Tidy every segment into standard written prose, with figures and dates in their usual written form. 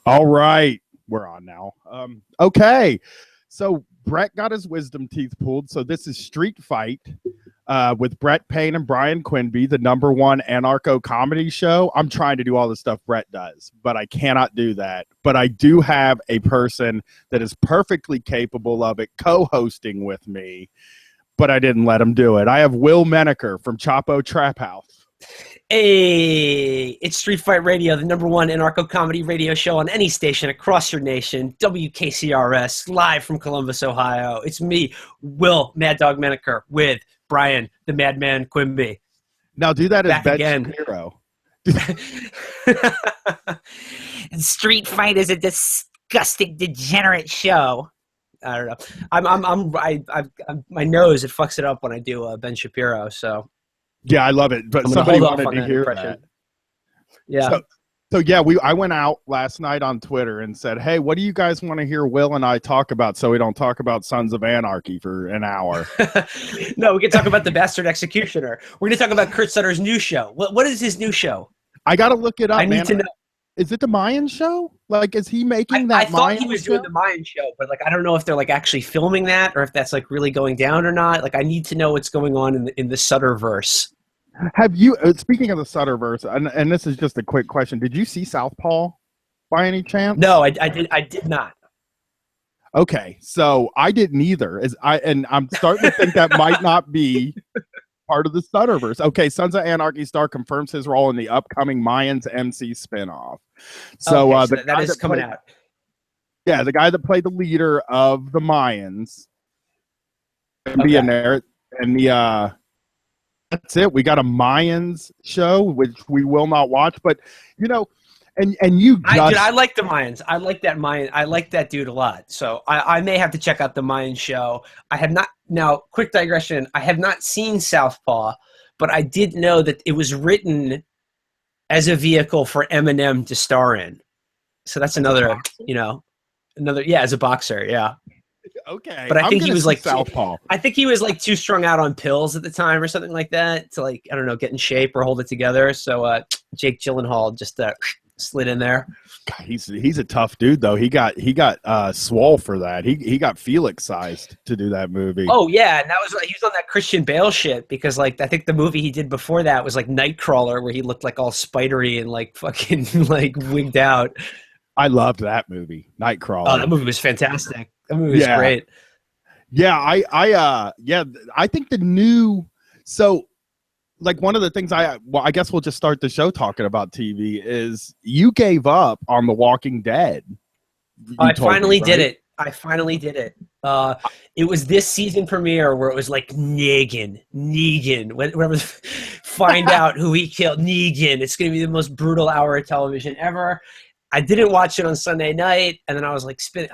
All right, we're on now. Okay, so Brett got his wisdom teeth pulled. So this is Street Fight with Brett Payne and Brian Quinby, the #1 anarcho comedy show. I'm trying to do all the stuff Brett does, but I cannot do that. But I do have a person that is perfectly capable of it co-hosting with me, but I didn't let him do it. I have Will Menaker from Chapo Trap House. Hey, it's Street Fight Radio, the #1 anarcho-comedy radio show on any station across your nation. WKCRS, live from Columbus, Ohio. It's me, Will Mad Dog Menaker, with Brian, the Madman Quimby. Now do that as Ben again. Shapiro. Street Fight is a disgusting, degenerate show. I don't know. My nose, it fucks it up when I do Ben Shapiro, so... Yeah, I love it. But somebody wanted to hear that. Yeah. So yeah, I went out last night on Twitter and said, "Hey, what do you guys want to hear Will and I talk about so we don't talk about Sons of Anarchy for an hour?" No, we can talk about The Bastard Executioner. We're going to talk about Kurt Sutter's new show. What is his new show? I got to look it up, I need to know. Is it the Mayan show? Like, is he making that? I thought he was doing the Mayan show, but like, I don't know if they're like actually filming that or if that's like really going down or not. Like, I need to know what's going on in the Sutterverse. Have you, speaking of the Sutterverse, and this is just a quick question, did you see Southpaw by any chance? No, I did not. Okay, so I didn't either. And I'm starting to think that might not be part of the Sutterverse. Okay, Sons of Anarchy star confirms his role in the upcoming Mayans MC spinoff. So, so that is coming out. Yeah, the guy that played the leader of the Mayans can be in there, and that's it. We got a Mayans show, which we will not watch, but you know, and you just... I like the Mayans. I like that Mayan. I like that dude a lot. So I may have to check out the Mayan show. I have not. Now, quick digression. I have not seen Southpaw, but I did know that it was written as a vehicle for Eminem to star in. So that's another, as a boxer, yeah. Okay, but I think he was like Southpaw. I think he was like too strung out on pills at the time or something like that to, like, I don't know, get in shape or hold it together. So Jake Gyllenhaal just slid in there. God, he's a tough dude though. He got swole for that. He got Felix sized to do that movie. Oh yeah, and he was on that Christian Bale shit because like I think the movie he did before that was like Nightcrawler, where he looked like all spidery and like fucking like wigged out. I loved that movie, Nightcrawler. Oh, that movie was fantastic. That movie was great. Yeah, I think the new, so like one of the things I guess we'll just start the show talking about TV is you gave up on The Walking Dead. I finally did it. It was this season premiere where it was like Negan, whatever. Find out who he killed. Negan. It's going to be the most brutal hour of television ever. I didn't watch it on Sunday night, and then I was like, should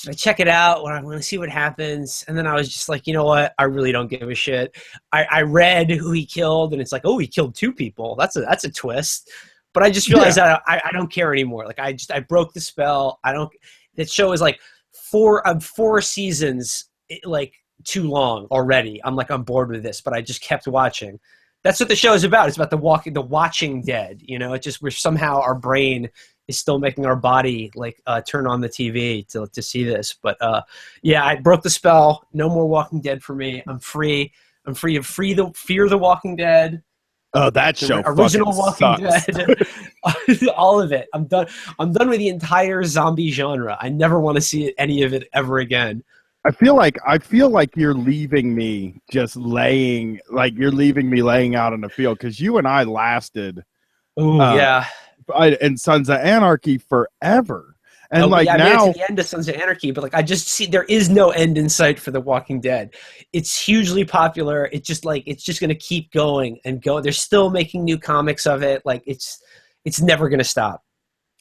I check it out? I'm going to see what happens. And then I was just like, you know what? I really don't give a shit. I read who he killed, and it's like, oh, he killed 2 people. That's a twist. But I just realized that I don't care anymore. Like I broke the spell. That show is like 4 seasons, like too long already. I'm bored with this, but I just kept watching. That's what the show is about. It's about the watching dead. It's just where somehow our brain is still making our body like turn on the TV to see this. But I broke the spell. No more Walking Dead for me. I'm free. I'm free of Fear the Walking Dead. Oh, that show original Walking Dead. All of it. I'm done. I'm done with the entire zombie genre. I never want to see any of it ever again. I feel like you're leaving me laying out in the field, because you and I lasted in Sons of Anarchy forever. And now it's the end of Sons of Anarchy, but like I just see there is no end in sight for The Walking Dead. It's hugely popular. It's just going to keep going and go. They're still making new comics of it. Like it's never going to stop.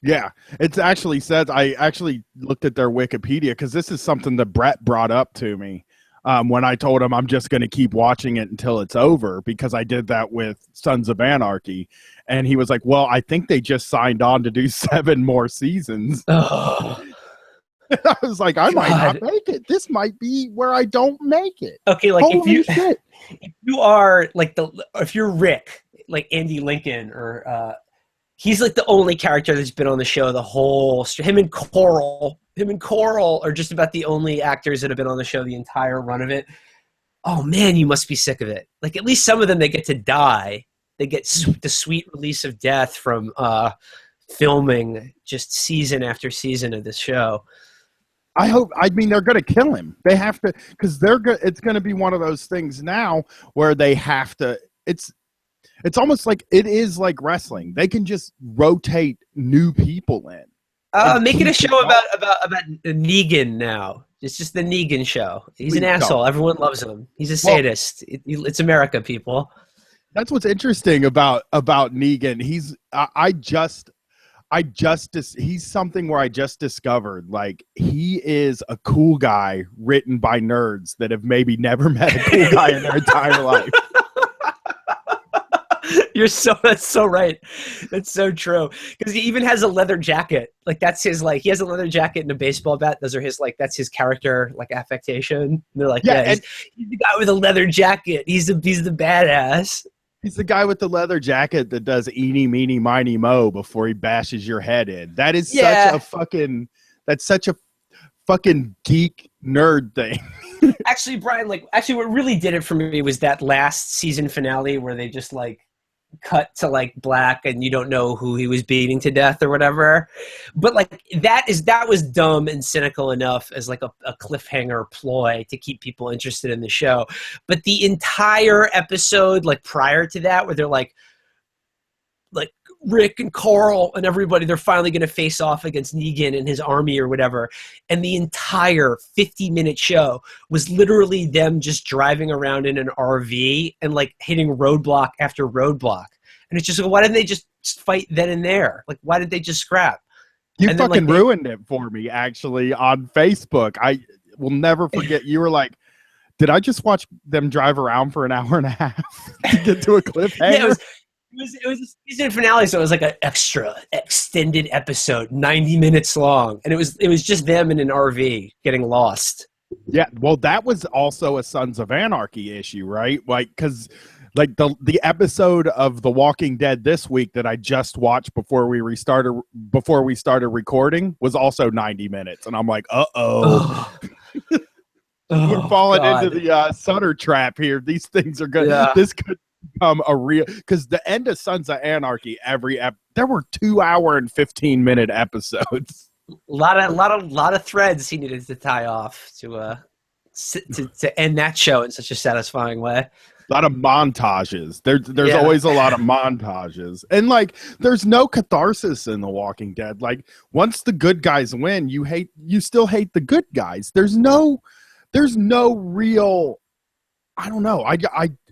Yeah, it actually says, I actually looked at their Wikipedia, because this is something that Brett brought up to me when I told him I'm just going to keep watching it until it's over, because I did that with Sons of Anarchy. And he was like, well, I think they just signed on to do 7 more seasons. Oh. I was like, I might not make it. This might be where I don't make it. Okay, like Holy if you are like if you're Rick, like Andy Lincoln or He's like the only character that's been on the show the whole. Him and Coral are just about the only actors that have been on the show the entire run of it. Oh man, you must be sick of it. Like at least some of them, they get to die. They get the sweet release of death from filming just season after season of this show. I mean, they're going to kill him. They have to, because it's going to be one of those things now where they have to. It's almost like it is like wrestling. They can just rotate new people in. Make it a show about Negan now. It's just the Negan show. He's an asshole. Everyone loves him. He's a sadist. It's America, people. That's what's interesting about Negan. He's something where I just discovered, like, he is a cool guy written by nerds that have maybe never met a cool guy in their entire life. That's so right. That's so true. Because he even has a leather jacket. Like that's his, like, he has a leather jacket and a baseball bat. Those are his, like, that's his character, like, affectation. And they're like, he's the guy with a leather jacket. He's the badass. He's the guy with the leather jacket that does eeny, meeny, miny, mo before he bashes your head in. That is such a fucking geek nerd thing. Actually, Brian, what really did it for me was that last season finale where they just, like, cut to, like, black and you don't know who he was beating to death or whatever. But, like, that was dumb and cynical enough as, like, a cliffhanger ploy to keep people interested in the show. But the entire episode, like, prior to that, where they're like Rick and Carl and everybody, they're finally going to face off against Negan and his army or whatever. And the entire 50-minute show was literally them just driving around in an RV and, like, hitting roadblock after roadblock. And it's just, why didn't they just fight then and there? Like, why did they just scrap? You fucking ruined it for me, actually, on Facebook. I will never forget. You were like, did I just watch them drive around for an hour and a half to get to a cliffhanger? Yeah, it was a season finale, so it was like an extra extended episode, 90 minutes long, and it was just them in an RV getting lost. Yeah, well, that was also a Sons of Anarchy issue, right? Like, because like the episode of The Walking Dead this week that I just watched before we started recording was also 90 minutes, and I'm like, we're falling into the Sutter trap here. These things are good. Yeah. This could become a real, because the end of Sons of Anarchy, there were 2 hour and 15-minute episodes. A lot of threads he needed to tie off to end that show in such a satisfying way. A lot of montages. There's always a lot of montages, and, like, there's no catharsis in The Walking Dead. Like, once the good guys win, you still hate the good guys. There's no real, I don't know.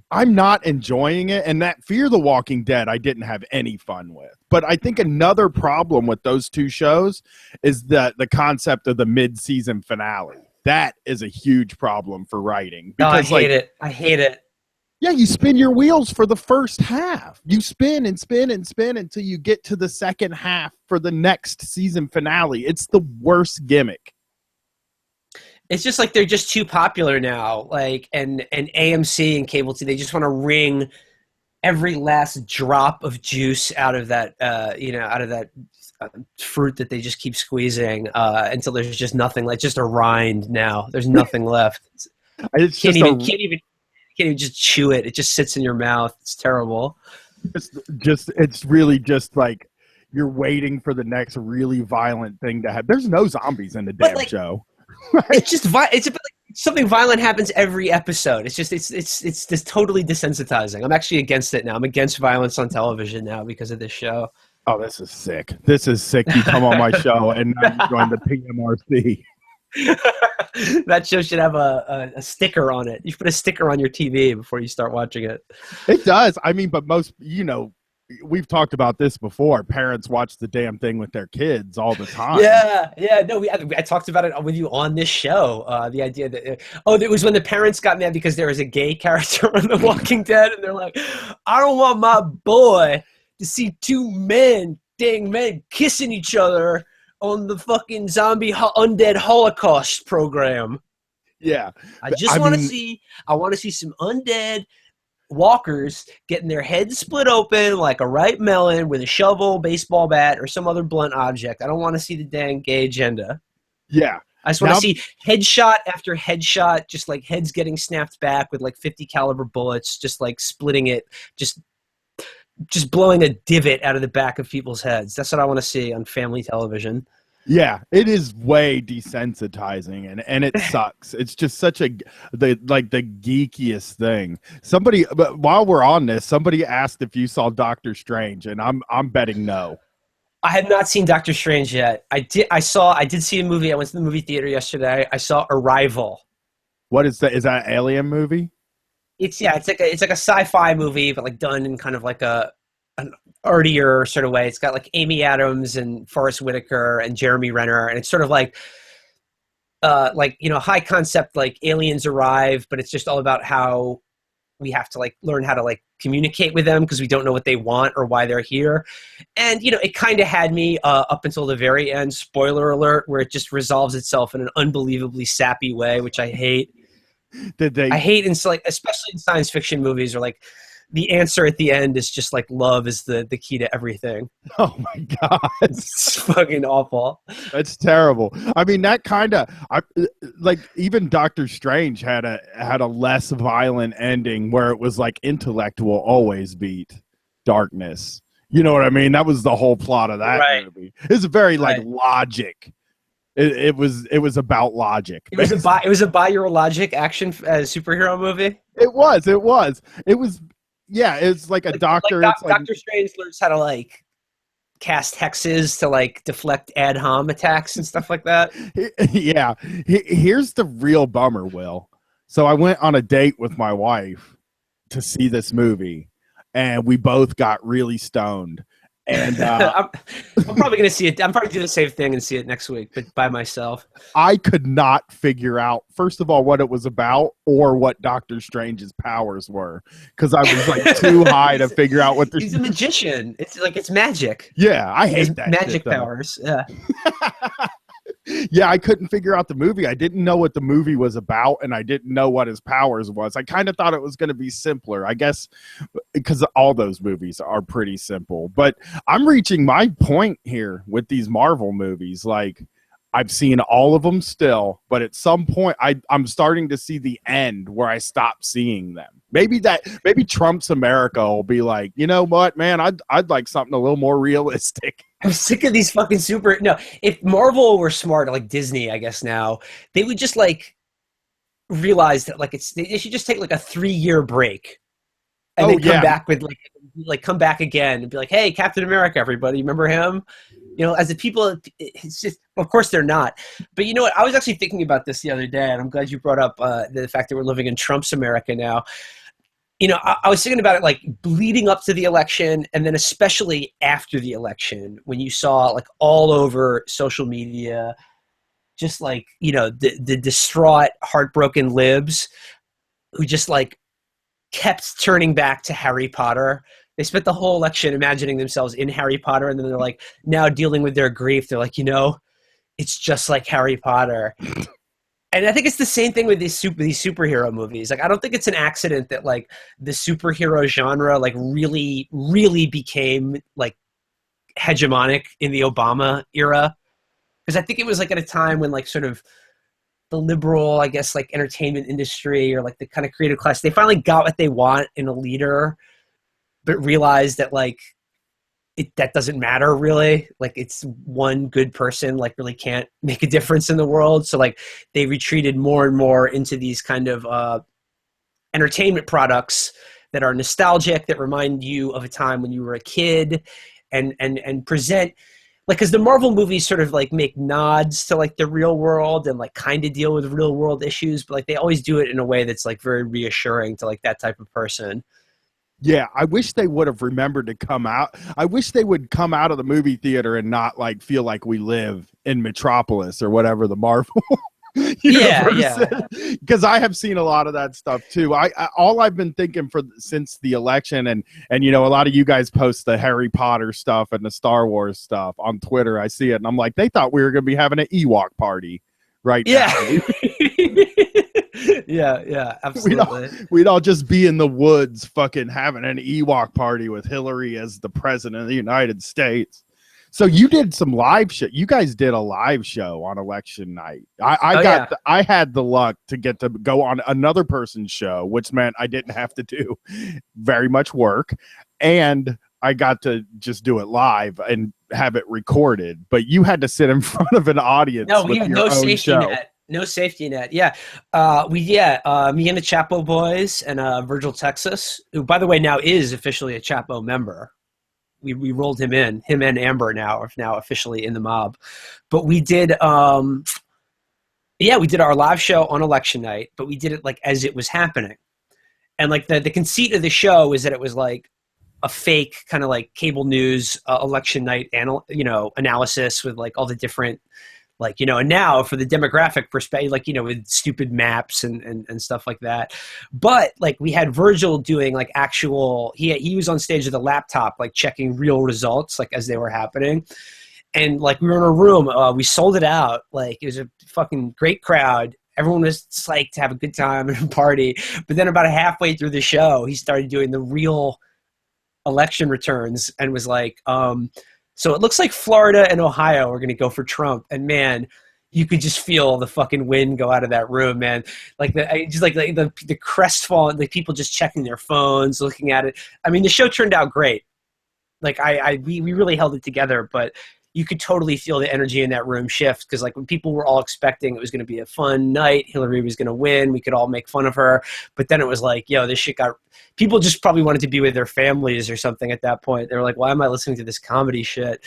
I'm not enjoying it, and that Fear the Walking Dead I didn't have any fun with. But I think another problem with those two shows is the concept of the mid-season finale. That is a huge problem for writing. Because, I hate it. Yeah, you spin your wheels for the first half. You spin and spin and spin until you get to the second half for the next season finale. It's the worst gimmick. It's just like they're just too popular now. Like, and AMC and cable TV, they just want to wring every last drop of juice out of that, fruit that they just keep squeezing until there's just nothing. Like, just a rind now. There's nothing left. Can't even just chew it. It just sits in your mouth. It's terrible. It's really just like you're waiting for the next really violent thing to happen. There's no zombies in the damn show. It's just something violent happens every episode. It's just totally desensitizing. I'm actually against it now. I'm against violence on television now because of this show. Oh, this is sick. You come on my show and now you join the PMRC. That show should have a sticker on it. You should put a sticker on your TV before you start watching it. It does. I mean, but most, we've talked about this before. Parents watch the damn thing with their kids all the time. Yeah. No, I talked about it with you on this show. The idea that it was when the parents got mad because there was a gay character on The Walking Dead, and they're like, "I don't want my boy to see two men kissing each other on the fucking zombie undead Holocaust program." Yeah, I want to see some undead walkers getting their heads split open like a ripe melon with a shovel, baseball bat, or some other blunt object. I don't want to see the dang gay agenda. Yeah. I just want to see headshot after headshot, just like heads getting snapped back with like 50 caliber bullets, just like splitting it, just blowing a divot out of the back of people's heads. That's what I want to see on family television. Yeah, it is way desensitizing and it sucks. It's just such the geekiest thing. But while we're on this, somebody asked if you saw Doctor Strange, and I'm betting no. I have not seen Doctor Strange yet. I did see a movie. I went to the movie theater yesterday. I saw Arrival. What is that? Is that an alien movie? It's like a sci-fi movie, but like done in kind of like an artier sort of way. It's got like Amy Adams and Forrest Whitaker and Jeremy Renner, and it's sort of like high concept, like aliens arrive, but it's just all about how we have to like learn how to like communicate with them because we don't know what they want or why they're here. And it kind of had me up until the very end, spoiler alert, where it just resolves itself in an unbelievably sappy way, which I hate. I hate especially in science fiction movies, or like the answer at the end is just like love is the key to everything. Oh my God. It's fucking awful. That's terrible. I mean, that kind of like even Doctor Strange had a less violent ending where it was like intellect will always beat darkness. You know what I mean? That was the whole plot of that movie. It's very like logic. It was about logic. It was a buy your logic action superhero movie. It was. Yeah, it's like a doctor. Doctor Strange learns how to like cast hexes to like deflect ad hom attacks and stuff like that. Yeah. Here's the real bummer, Will. So I went on a date with my wife to see this movie, and we both got really stoned. And I'm probably going to see it. I'm probably do the same thing and see it next week, but by myself. I could not figure out, first of all, what it was about or what Doctor Strange's powers were, because I was like too high to figure out what. He's a magician. It's magic. Yeah, I hate that magic shit, powers. Yeah. Yeah, I couldn't figure out the movie. I didn't know what the movie was about, and I didn't know what his powers was. I kind of thought it was going to be simpler, I guess, because all those movies are pretty simple. But I'm reaching my point here with these Marvel movies. Like, I've seen all of them still, but at some point, I'm starting to see the end where I stop seeing them. Maybe Trump's America will be like, you know what, man, I'd like something a little more realistic. I'm sick of these fucking if Marvel were smart, like Disney, I guess now, they would just like realize that like they should just take like a 3-year break and then come back with like come back again and be like, hey, Captain America, everybody, remember him? As the people, it's just, of course they're not. But you know what? I was actually thinking about this the other day, and I'm glad you brought up the fact that we're living in Trump's America now. I was thinking about it like leading up to the election, and then especially after the election, when you saw like all over social media, just like, the distraught, heartbroken libs who just like kept turning back to Harry Potter. They spent the whole election imagining themselves in Harry Potter, and then they're like now dealing with their grief. They're like, it's just like Harry Potter. And I think it's the same thing with these superhero movies. Like, I don't think it's an accident that like the superhero genre like really, really became like hegemonic in the Obama era. Because I think it was like at a time when like sort of the liberal, I guess, like entertainment industry or like the kind of creative class, they finally got what they want in a leader, but realized that like that doesn't matter really. Like, it's one good person like really can't make a difference in the world. So like they retreated more and more into these kind of entertainment products that are nostalgic, that remind you of a time when you were a kid, and present like, because the Marvel movies sort of like make nods to like the real world and like kind of deal with real world issues, but like they always do it in a way that's like very reassuring to like that type of person. Yeah, I wish they would have remembered to come out. I wish they would come out of the movie theater and not like feel like we live in Metropolis or whatever the Marvel universe is. Because I have seen a lot of that stuff too. All I've been thinking since the election, and a lot of you guys post the Harry Potter stuff and the Star Wars stuff on Twitter. I see it, and I'm like, they thought we were going to be having an Ewok party right now. Yeah, absolutely. We'd all just be in the woods fucking having an Ewok party with Hillary as the president of the United States. So you did some live show. You guys did a live show on election night. I had the luck to get to go on another person's show, which meant I didn't have to do very much work. And I got to just do it live and have it recorded. But you had to sit in front of an audience. No, we had no safety net. No safety net. Yeah. Me and the Chapo boys and Virgil Texas, who, by the way, now is officially a Chapo member. We rolled him in. Him and Amber now are now officially in the mob. But we did we did our live show on election night, but we did it like as it was happening. And like the conceit of the show is that it was like a fake kind of like cable news election night analysis with like all the different and now for the demographic perspective, with stupid maps and stuff like that. But like we had Virgil doing like actual, he was on stage with a laptop, like checking real results, like as they were happening. And like we were in a room, we sold it out. Like it was a fucking great crowd. Everyone was psyched to have a good time and party. But then about halfway through the show, he started doing the real election returns and was like, so it looks like Florida and Ohio are going to go for Trump. And man, you could just feel the fucking wind go out of that room, man. Like the crestfallen, like people just checking their phones, looking at it. I mean, the show turned out great. Like we really held it together, but you could totally feel the energy in that room shift. Cause like when people were all expecting it was going to be a fun night, Hillary was going to win, we could all make fun of her. But then it was like, this shit people just probably wanted to be with their families or something at that point. They were like, why am I listening to this comedy shit?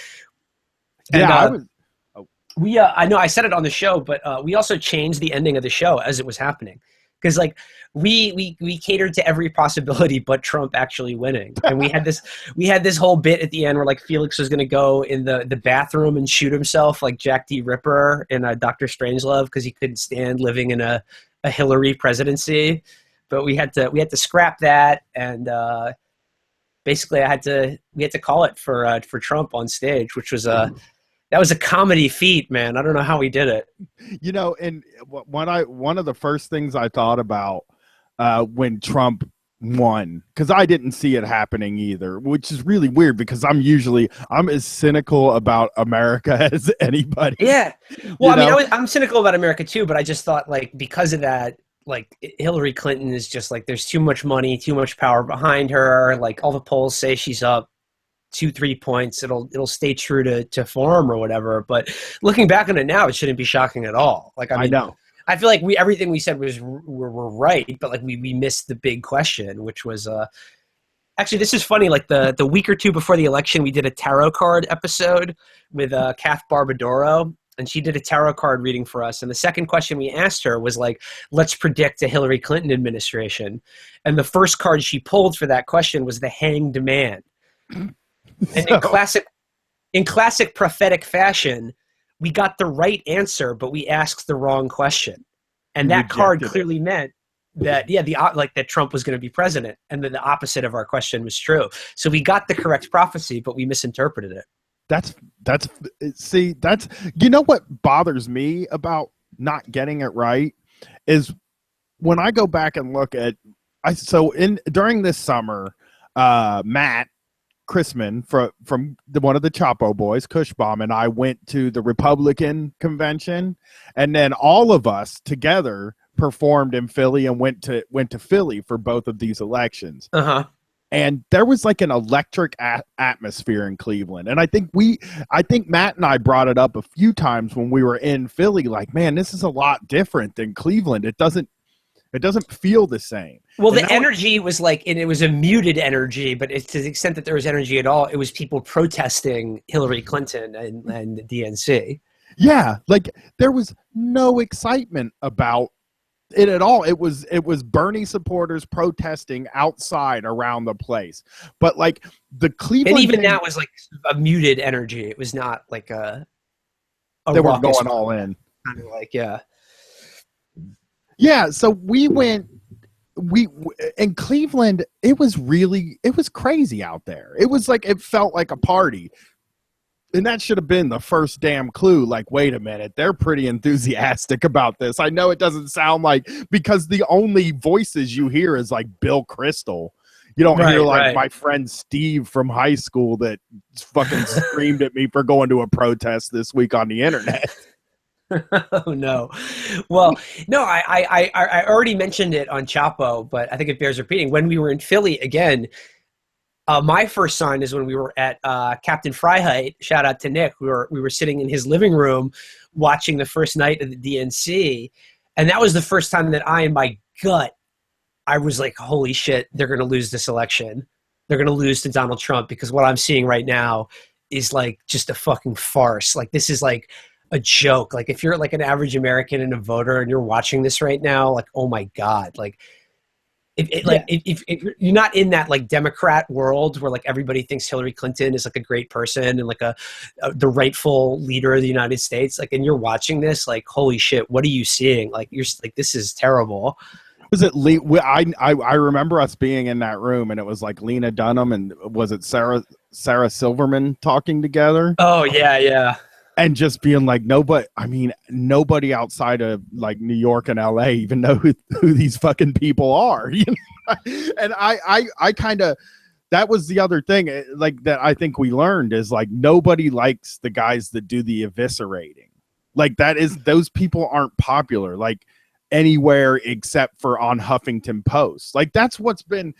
And, I know I said it on the show, but we also changed the ending of the show as it was happening. Because like we catered to every possibility but Trump actually winning. And we had this whole bit at the end where like Felix was going to go in the bathroom and shoot himself like Jack D. Ripper in Dr. Strangelove because he couldn't stand living in a Hillary presidency. But we had to scrap that, and basically we had to call it for Trump on stage, which was that was a comedy feat, man. I don't know how we did it. And one of the first things I thought about when Trump won, because I didn't see it happening either, which is really weird because I'm as cynical about America as anybody. Yeah. Well, I'm cynical about America too, but I just thought like because of that, like Hillary Clinton is just like there's too much money, too much power behind her. Like all the polls say she's up 2-3 points. It'll stay true to form or whatever. But looking back on it now, it shouldn't be shocking at all. Like I know. I feel like everything we said were right, but like we missed the big question, which was actually this is funny. Like the week or two before the election, we did a tarot card episode with Kath Barbadoro. And she did a tarot card reading for us. And the second question we asked her was like, let's predict a Hillary Clinton administration. And the first card she pulled for that question was the Hanged Man. And in classic prophetic fashion, we got the right answer, but we asked the wrong question. And that card clearly meant that, that Trump was going to be president. And then the opposite of our question was true. So we got the correct prophecy, but we misinterpreted it. That's what bothers me about not getting it right is when I go back and look at during this summer, Matt Chrisman from one of the Chapo boys, Cushbaum, and I went to the Republican convention, and then all of us together performed in Philly and went to Philly for both of these elections. And there was like an electric atmosphere in Cleveland. And I think Matt and I brought it up a few times when we were in Philly, like, man, this is a lot different than Cleveland. It doesn't feel the same. Well, the energy was like, and it was a muted energy, but to the extent that there was energy at all, it was people protesting Hillary Clinton and the DNC. Yeah. Like there was no excitement about it at all. It was Bernie supporters protesting outside around the place. But like the Cleveland, and even that was like a muted energy. It was not like a they were going all in. Kind of like yeah. So we in Cleveland. It was crazy out there. It was like it felt like a party. And that should have been the first damn clue. Like, wait a minute, they're pretty enthusiastic about this. I know it doesn't sound like, because the only voices you hear is like Bill Crystal. You don't hear like my friend Steve from high school that fucking screamed at me for going to a protest this week on the internet. Oh no. Well, no, I already mentioned it on Chapo, but I think it bears repeating. When we were in Philly again, my first sign is when we were at Captain Freiheit. Shout out to Nick. We were sitting in his living room watching the first night of the DNC, and that was the first time that in my gut, I was like, "Holy shit, they're going to lose this election. They're going to lose to Donald Trump," because what I'm seeing right now is like just a fucking farce. Like, this is like a joke. Like, if you're like an average American and a voter and you're watching this right now, like, oh my God, like. If you're not in that like Democrat world where like everybody thinks Hillary Clinton is like a great person and like the rightful leader of the United States, like, and you're watching this, like, holy shit, what are you seeing? Like, you're like, this is terrible. Was it I remember us being in that room, and it was like Lena Dunham and was it Sarah Silverman talking together? Oh yeah. And just being like, nobody outside of like New York and LA even know who these fucking people are. You know? And I kind of, that was the other thing like that I think we learned is like, nobody likes the guys that do the eviscerating. Like, those people aren't popular like anywhere except for on Huffington Post. Like, that's what's been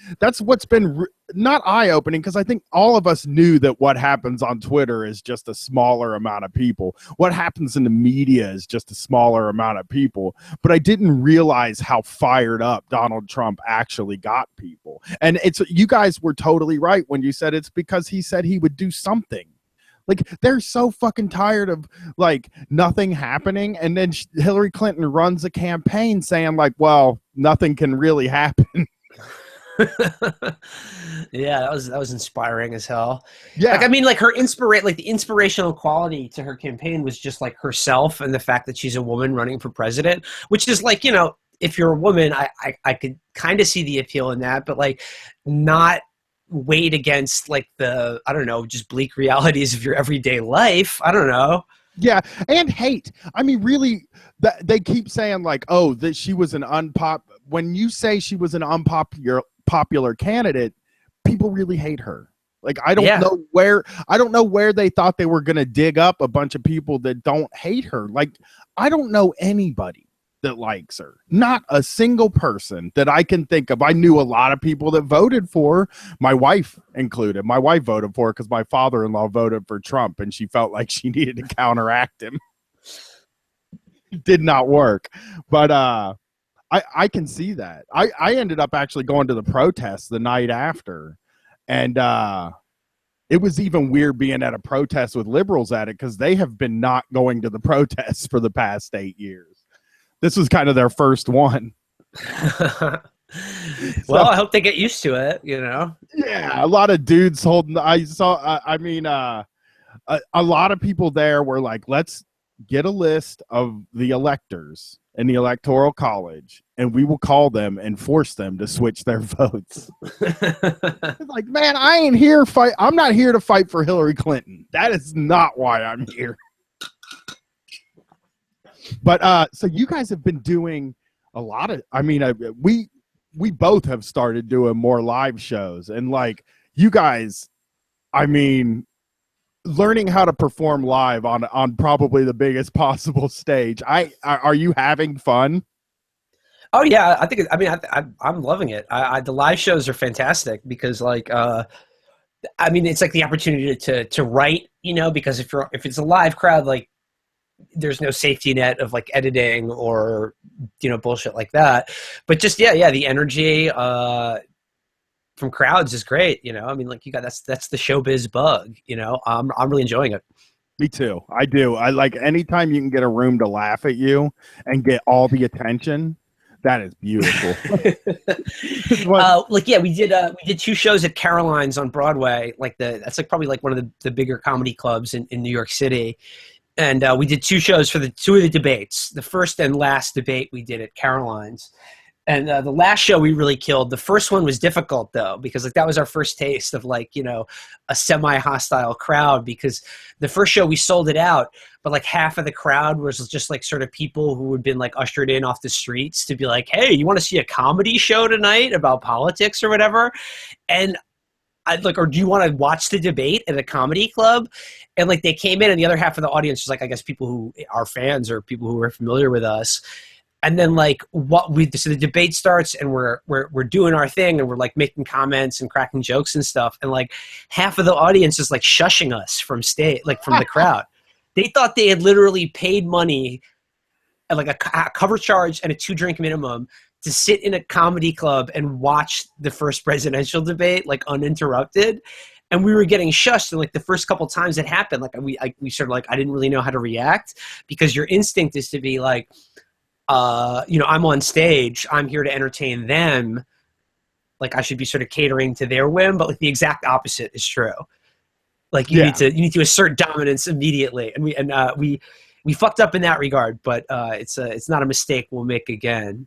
not eye-opening, because I think all of us knew that what happens on Twitter is just a smaller amount of people. What happens in the media is just a smaller amount of people. But I didn't realize how fired up Donald Trump actually got people. And you guys were totally right when you said it's because he said he would do something. Like, they're so fucking tired of like nothing happening, and then Hillary Clinton runs a campaign saying like, well, nothing can really happen. Yeah, that was inspiring as hell. Yeah, like, I mean, like the inspirational quality to her campaign was just like herself and the fact that she's a woman running for president, which is like, you know, if you're a woman, I could kind of see the appeal in that, but like not weighed against like the, I don't know, just bleak realities of your everyday life. I don't know. Yeah, and hate. I mean, really, they keep saying like, oh, that she was an when you say she was an unpopular candidate, people really hate her. Like, I don't know where they thought they were going to dig up a bunch of people that don't hate her. Like, I don't know anybody that likes her. Not a single person that I can think of. I knew a lot of people that voted for her, my wife included. My wife voted for her because my father-in-law voted for Trump, and she felt like she needed to counteract him. It did not work. But I can see that. I ended up actually going to the protest the night after, and it was even weird being at a protest with liberals at it, because they have been not going to the protests for the past 8 years. This was kind of their first one. Well, I hope they get used to it, you know? Yeah, a lot of dudes holding, a lot of people there were like, let's get a list of the electors in the Electoral College, and we will call them and force them to switch their votes. It's like, man, I'm not here to fight for Hillary Clinton. That is not why I'm here. But so you guys have been doing a lot of, we both have started doing more live shows, and like, you guys, learning how to perform live on probably the biggest possible stage. Are you having fun? Oh yeah, I'm loving it. The live shows are fantastic because like, it's like the opportunity to write, you know, because if it's a live crowd, like, there's no safety net of like editing or, you know, bullshit like that. But just, yeah, the energy from crowds is great. You know, I mean, like, that's the showbiz bug, you know. I'm really enjoying it. Me too. I do. I like anytime you can get a room to laugh at you and get all the attention. That is beautiful. We did 2 shows at Caroline's on Broadway. That's like probably like one of the bigger comedy clubs in New York City. And we did 2 shows for 2 of the debates. The first and last debate we did at Caroline's. And the last show we really killed. The first one was difficult though, because like that was our first taste of like, you know, a semi-hostile crowd, because the first show we sold it out, but like half of the crowd was just like sort of people who had been like ushered in off the streets to be like, hey, you want to see a comedy show tonight about politics or whatever? And I'd like, or do you want to watch the debate at a comedy club? And like they came in and the other half of the audience was like, I guess people who are fans or people who are familiar with us. And then like so the debate starts and we're doing our thing and we're like making comments and cracking jokes and stuff. And like half of the audience is like shushing us from from the crowd. They thought they had literally paid money at like a cover charge and a 2-drink minimum to sit in a comedy club and watch the first presidential debate, like uninterrupted. And we were getting shushed. And like the first couple times it happened, like we sort of like, I didn't really know how to react, because your instinct is to be like, you know, I'm on stage, I'm here to entertain them. Like I should be sort of catering to their whim, but like the exact opposite is true. Like you need to assert dominance immediately. And we fucked up in that regard, but it's not a mistake we'll make again.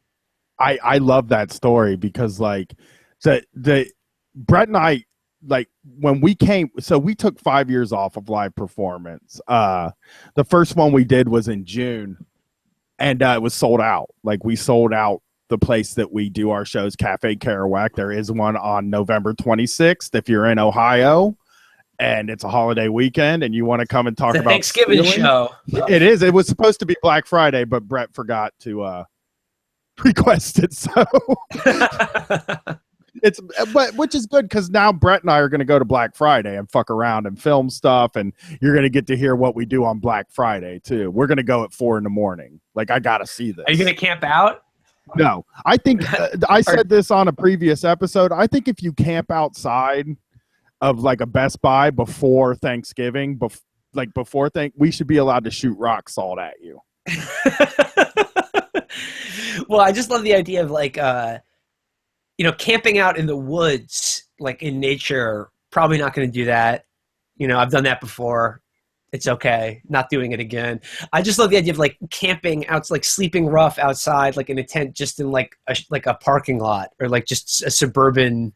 I love that story because like the Brett and I, like when we came, so we took 5 years off of live performance. The first one we did was in June. And it was sold out. Like we sold out the place that we do our shows, Cafe Kerouac. There is one on November 26th if you're in Ohio, and it's a holiday weekend, and you want to come and talk about Thanksgiving show. It is. It was supposed to be Black Friday, but Brett forgot to request it. So but which is good because now Brett and I are going to go to Black Friday and fuck around and film stuff, and you're going to get to hear what we do on Black Friday too. We're going to go at 4 a.m. Like I got to see this. Are you going to camp out? No, I think I said this on a previous episode. I think if you camp outside of like a Best Buy before Thanksgiving, we should be allowed to shoot rock salt at you. Well, I just love the idea of like, you know, camping out in the woods, like in nature, probably not going to do that. You know, I've done that before. It's okay. Not doing it again. I just love the idea of like camping out, like sleeping rough outside, like in a tent, just in like a parking lot or like just a suburban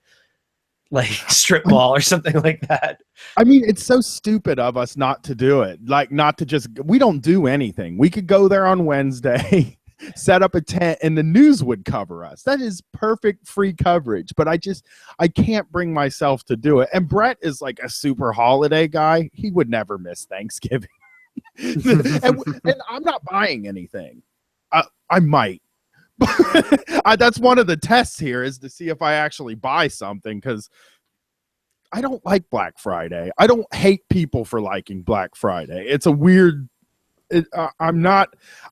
like strip mall or something like that. I mean, it's so stupid of us not to do it. Like not to just, we don't do anything. We could go there on Wednesday, set up a tent, and the news would cover us. That is perfect free coverage, but I can't bring myself to do it. And Brett is like a super holiday guy. He would never miss Thanksgiving. and I'm not buying anything. I might. That's one of the tests here, is to see if I actually buy something, because I don't like Black Friday. I don't hate people for liking Black Friday. It's a weird... I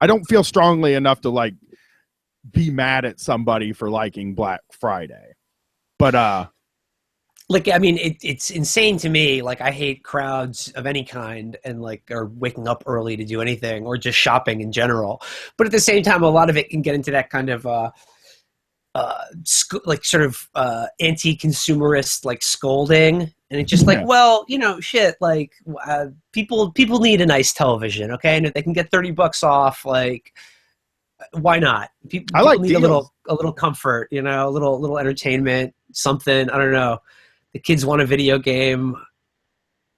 don't feel strongly enough to like be mad at somebody for liking Black Friday, but like, I mean, it's insane to me. Like, I hate crowds of any kind, and like, or waking up early to do anything, or just shopping in general. But at the same time, a lot of it can get into that kind of like sort of anti-consumerist like scolding. And it's just like, well, you know, shit, like people need a nice television, okay? And if they can get $30 off, like, why not? People need a little comfort, you know, a little entertainment, something. I don't know. The kids want a video game.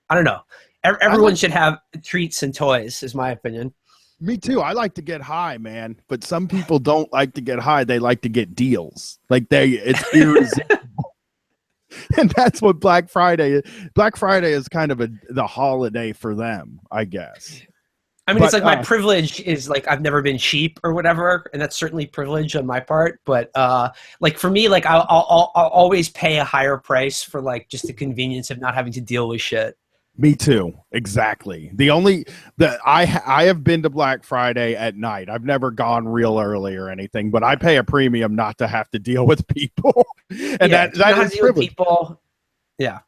I don't know. Everyone should have treats and toys, is my opinion. Me too. I like to get high, man. But some people don't like to get high. They like to get deals. Like it's irresistible. And that's what Black Friday is. Black Friday is kind of the holiday for them, I guess. I mean, it's like my privilege is like I've never been cheap or whatever, and that's certainly privilege on my part. But like for me, like I'll always pay a higher price for like just the convenience of not having to deal with shit. Me too. Exactly. I have been to Black Friday at night. I've never gone real early or anything, but I pay a premium not to have to deal with people. And that is privilege. People. Yeah.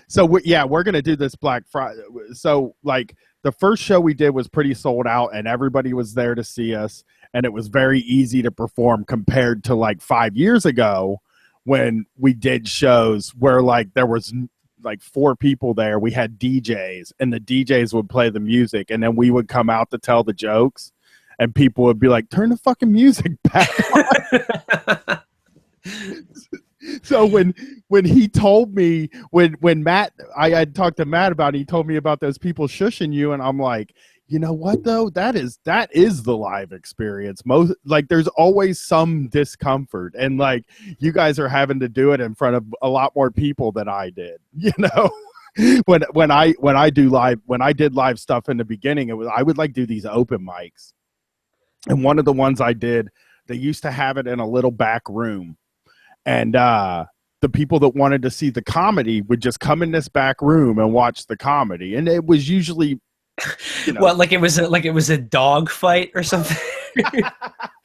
So we're going to do this Black Friday. So like the first show we did was pretty sold out, and everybody was there to see us, and it was very easy to perform compared to like 5 years ago when we did shows where like there was like 4 people there. We had DJs, and the DJs would play the music, and then we would come out to tell the jokes. and people would be like, turn the fucking music back on. So when he told me, when Matt, I had talked to Matt about it, he told me about those people shushing you, and I'm like, you know what though, that is the live experience. Most, like, there's always some discomfort, and like you guys are having to do it in front of a lot more people than I did, you know. when I did live stuff in the beginning, I would like do these open mics, and one of the ones I did, they used to have it in a little back room, and the people that wanted to see the comedy would just come in this back room and watch the comedy, and it was usually, you know, What, like it was a dog fight or something?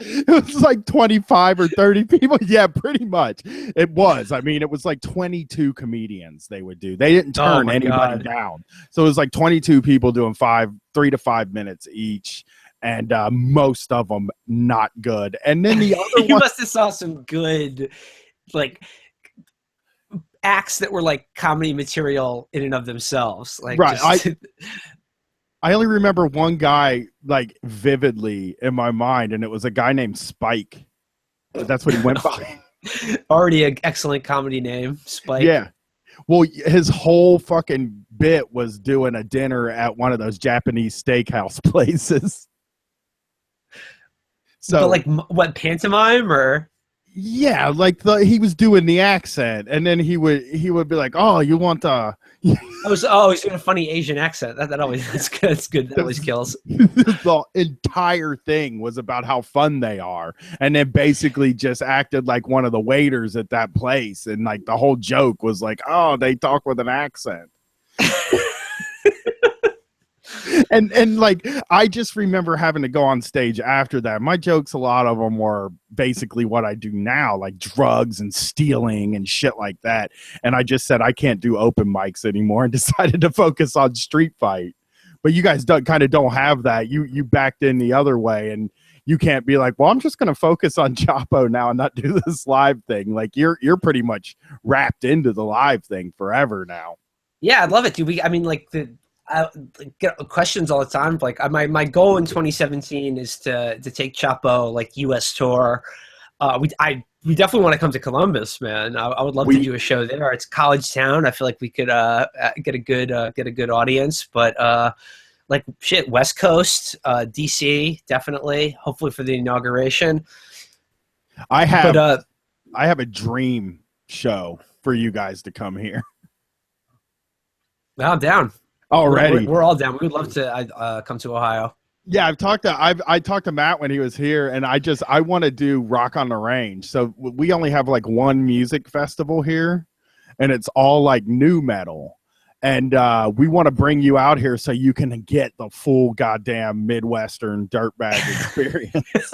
it was like 25 or 30 people. Yeah, pretty much. It was. I mean, it was like 22 comedians they would do. They didn't turn anybody down. So it was like 22 people doing 3 to 5 minutes each, and most of them not good. And then the other You must have saw some good, like, acts that were like comedy material in and of themselves. Like, right. I only remember one guy like vividly in my mind, and it was a guy named Spike. That's what he went by. Already an excellent comedy name, Spike. Yeah. Well, his whole fucking bit was doing a dinner at one of those Japanese steakhouse places. So, but like, what, pantomime or? Yeah, like he was doing the accent, and then he would be like, "Oh, you want the?" He's doing a funny Asian accent. That always, that's good. That's good. That always kills. The entire thing was about how fun they are, and then basically just acted like one of the waiters at that place, and like the whole joke was like, "Oh, they talk with an accent." And like, I just remember having to go on stage after that. My jokes, a lot of them were basically what I do now, like drugs and stealing and shit like that. And I just said I can't do open mics anymore and decided to focus on street fight. But you guys kind of don't have that. You backed in the other way, and you can't be like, well, I'm just going to focus on Chapo now and not do this live thing. Like, you're pretty much wrapped into the live thing forever now. Yeah, I'd love it, dude. I get questions all the time. Like, my goal in 2017 is to take Chapo like U.S. tour. We definitely want to come to Columbus, man. I would love to do a show there. It's college town. I feel like we could get a good audience. But like, shit, West Coast, DC, definitely. Hopefully for the inauguration. I have a dream show for you guys to come here. I'm down. Already, we're all down. We would love to come to Ohio. Yeah, I talked to Matt when he was here, and I want to do Rock on the Range. So we only have like one music festival here, and it's all like new metal. And we want to bring you out here so you can get the full goddamn Midwestern dirtbag experience.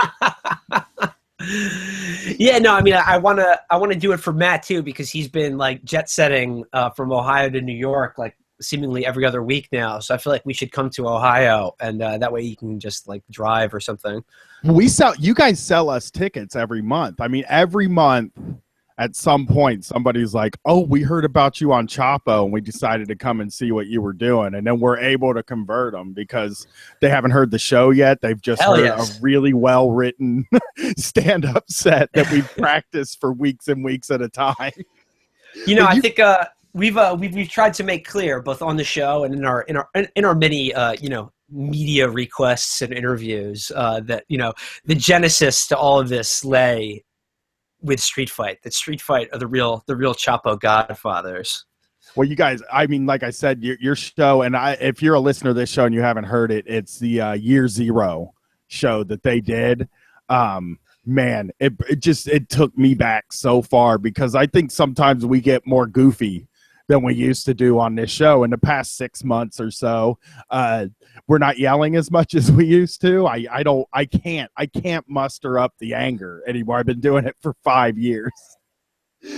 Yeah, no, I mean, I want to do it for Matt too, because he's been like jet setting from Ohio to New York like seemingly every other week now. So I feel like we should come to Ohio, and that way you can just like drive or something. You guys sell us tickets every month. I mean, every month at some point somebody's like, oh, we heard about you on Chapo and we decided to come and see what you were doing. And then we're able to convert them because they haven't heard the show yet. They've just heard a really well-written stand-up set that we've practiced for weeks and weeks at a time. You know, I think we've tried to make clear both on the show and in our many media requests and interviews that the genesis to all of this lay with Street Fight. That Street Fight are the real Chapo godfathers. Well, you guys, I mean, like I said, your show, and if you're a listener to this show and you haven't heard it, it's the Year Zero show that they did. Man, it took me back so far, because I think sometimes we get more goofy than we used to do on this show. In the past 6 months or so, we're not yelling as much as we used to. I can't muster up the anger anymore. I've been doing it for 5 years.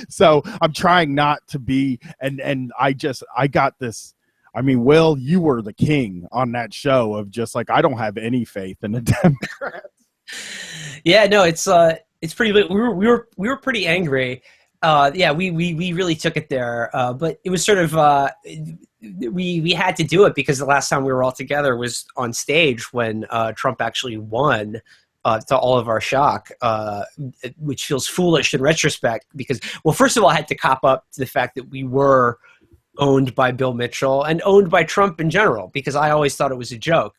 So I'm trying not to be, and I got this. I mean, Will, you were the king on that show of just like, I don't have any faith in the Democrats. Yeah, no, it's pretty. We were pretty angry. Yeah, we really took it there, but it was sort of we had to do it because the last time we were all together was on stage when Trump actually won. To all of our shock, which feels foolish in retrospect, because, well, first of all, I had to cop up to the fact that we were owned by Bill Mitchell and owned by Trump in general, because I always thought it was a joke.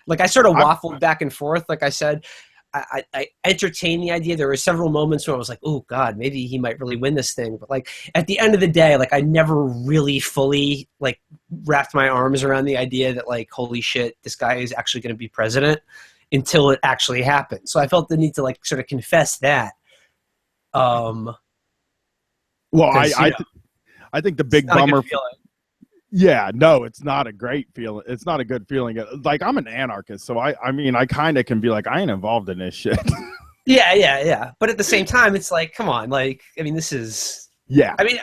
Like, I sort of waffled back and forth. Like I said, I entertained the idea. There were several moments where I was like, oh God, maybe he might really win this thing. But like at the end of the day, like I never really fully like wrapped my arms around the idea that like, holy shit, this guy is actually going to be president until it actually happened. So I felt the need to like sort of confess that. Well, I think the big bummer. Yeah, no, it's not a great feeling. It's not a good feeling. Like, I'm an anarchist, so I mean, I kind of can be like, I ain't involved in this shit. Yeah. But at the same time, it's like, come on, like, I mean, this is. Yeah. I mean,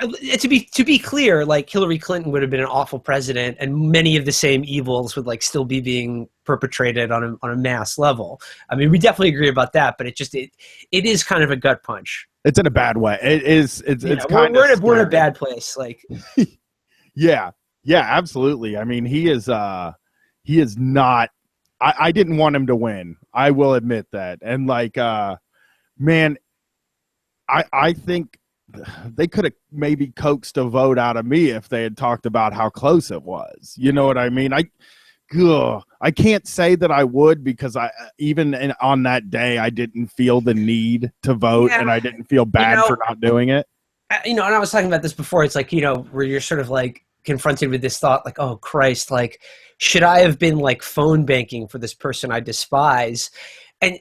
to be clear, like Hillary Clinton would have been an awful president, and many of the same evils would like still be being perpetrated on a mass level. I mean, we definitely agree about that, but it is kind of a gut punch. It's in a bad way. It is. It's kind of. We're in a bad place. Like. Yeah, absolutely. I mean, he is not. I didn't want him to win. I will admit that. And like, man, I think they could have maybe coaxed a vote out of me if they had talked about how close it was. You know what I mean? I can't say that I would, because on that day I didn't feel the need to vote, and I didn't feel bad for not doing it. And I was talking about this before. It's like, where you're sort of like confronted with this thought, like, oh Christ, like, should I have been like phone banking for this person I despise?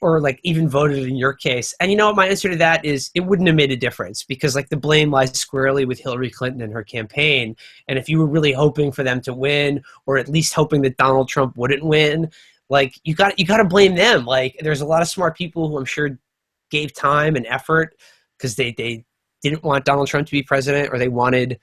Or like even voted in your case. And my answer to that is it wouldn't have made a difference, because like the blame lies squarely with Hillary Clinton and her campaign. And if you were really hoping for them to win, or at least hoping that Donald Trump wouldn't win, like you got to blame them. Like, there's a lot of smart people who I'm sure gave time and effort because they didn't want Donald Trump to be president, or they wanted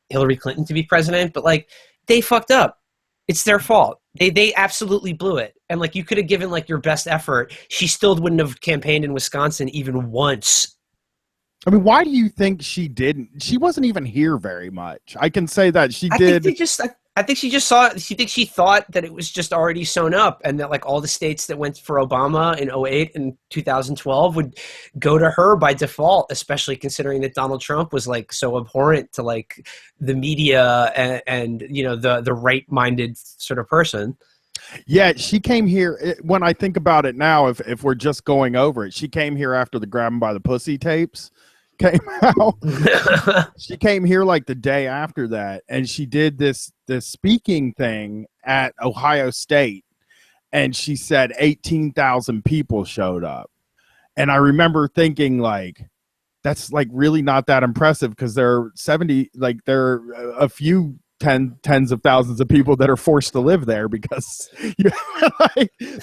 Hillary Clinton to be president, but like they fucked up. It's their fault. They absolutely blew it. And like, you could have given like your best effort. She still wouldn't have campaigned in Wisconsin even once. I mean, why do you think she didn't? She wasn't even here very much. I can say that she did. I think she just saw. She thought that it was just already sewn up, and that like all the states that went for Obama in 2008 and 2012 would go to her by default, especially considering that Donald Trump was like so abhorrent to like the media and the right-minded sort of person. Yeah, she came here. When I think about it now, if we're just going over it, she came here after the Grab 'em by the Pussy tapes came out. She came here like the day after that, and she did this speaking thing at Ohio State, and she said 18,000 people showed up. And I remember thinking, like, that's like really not that impressive, because there are a few tens of thousands of people that are forced to live there, because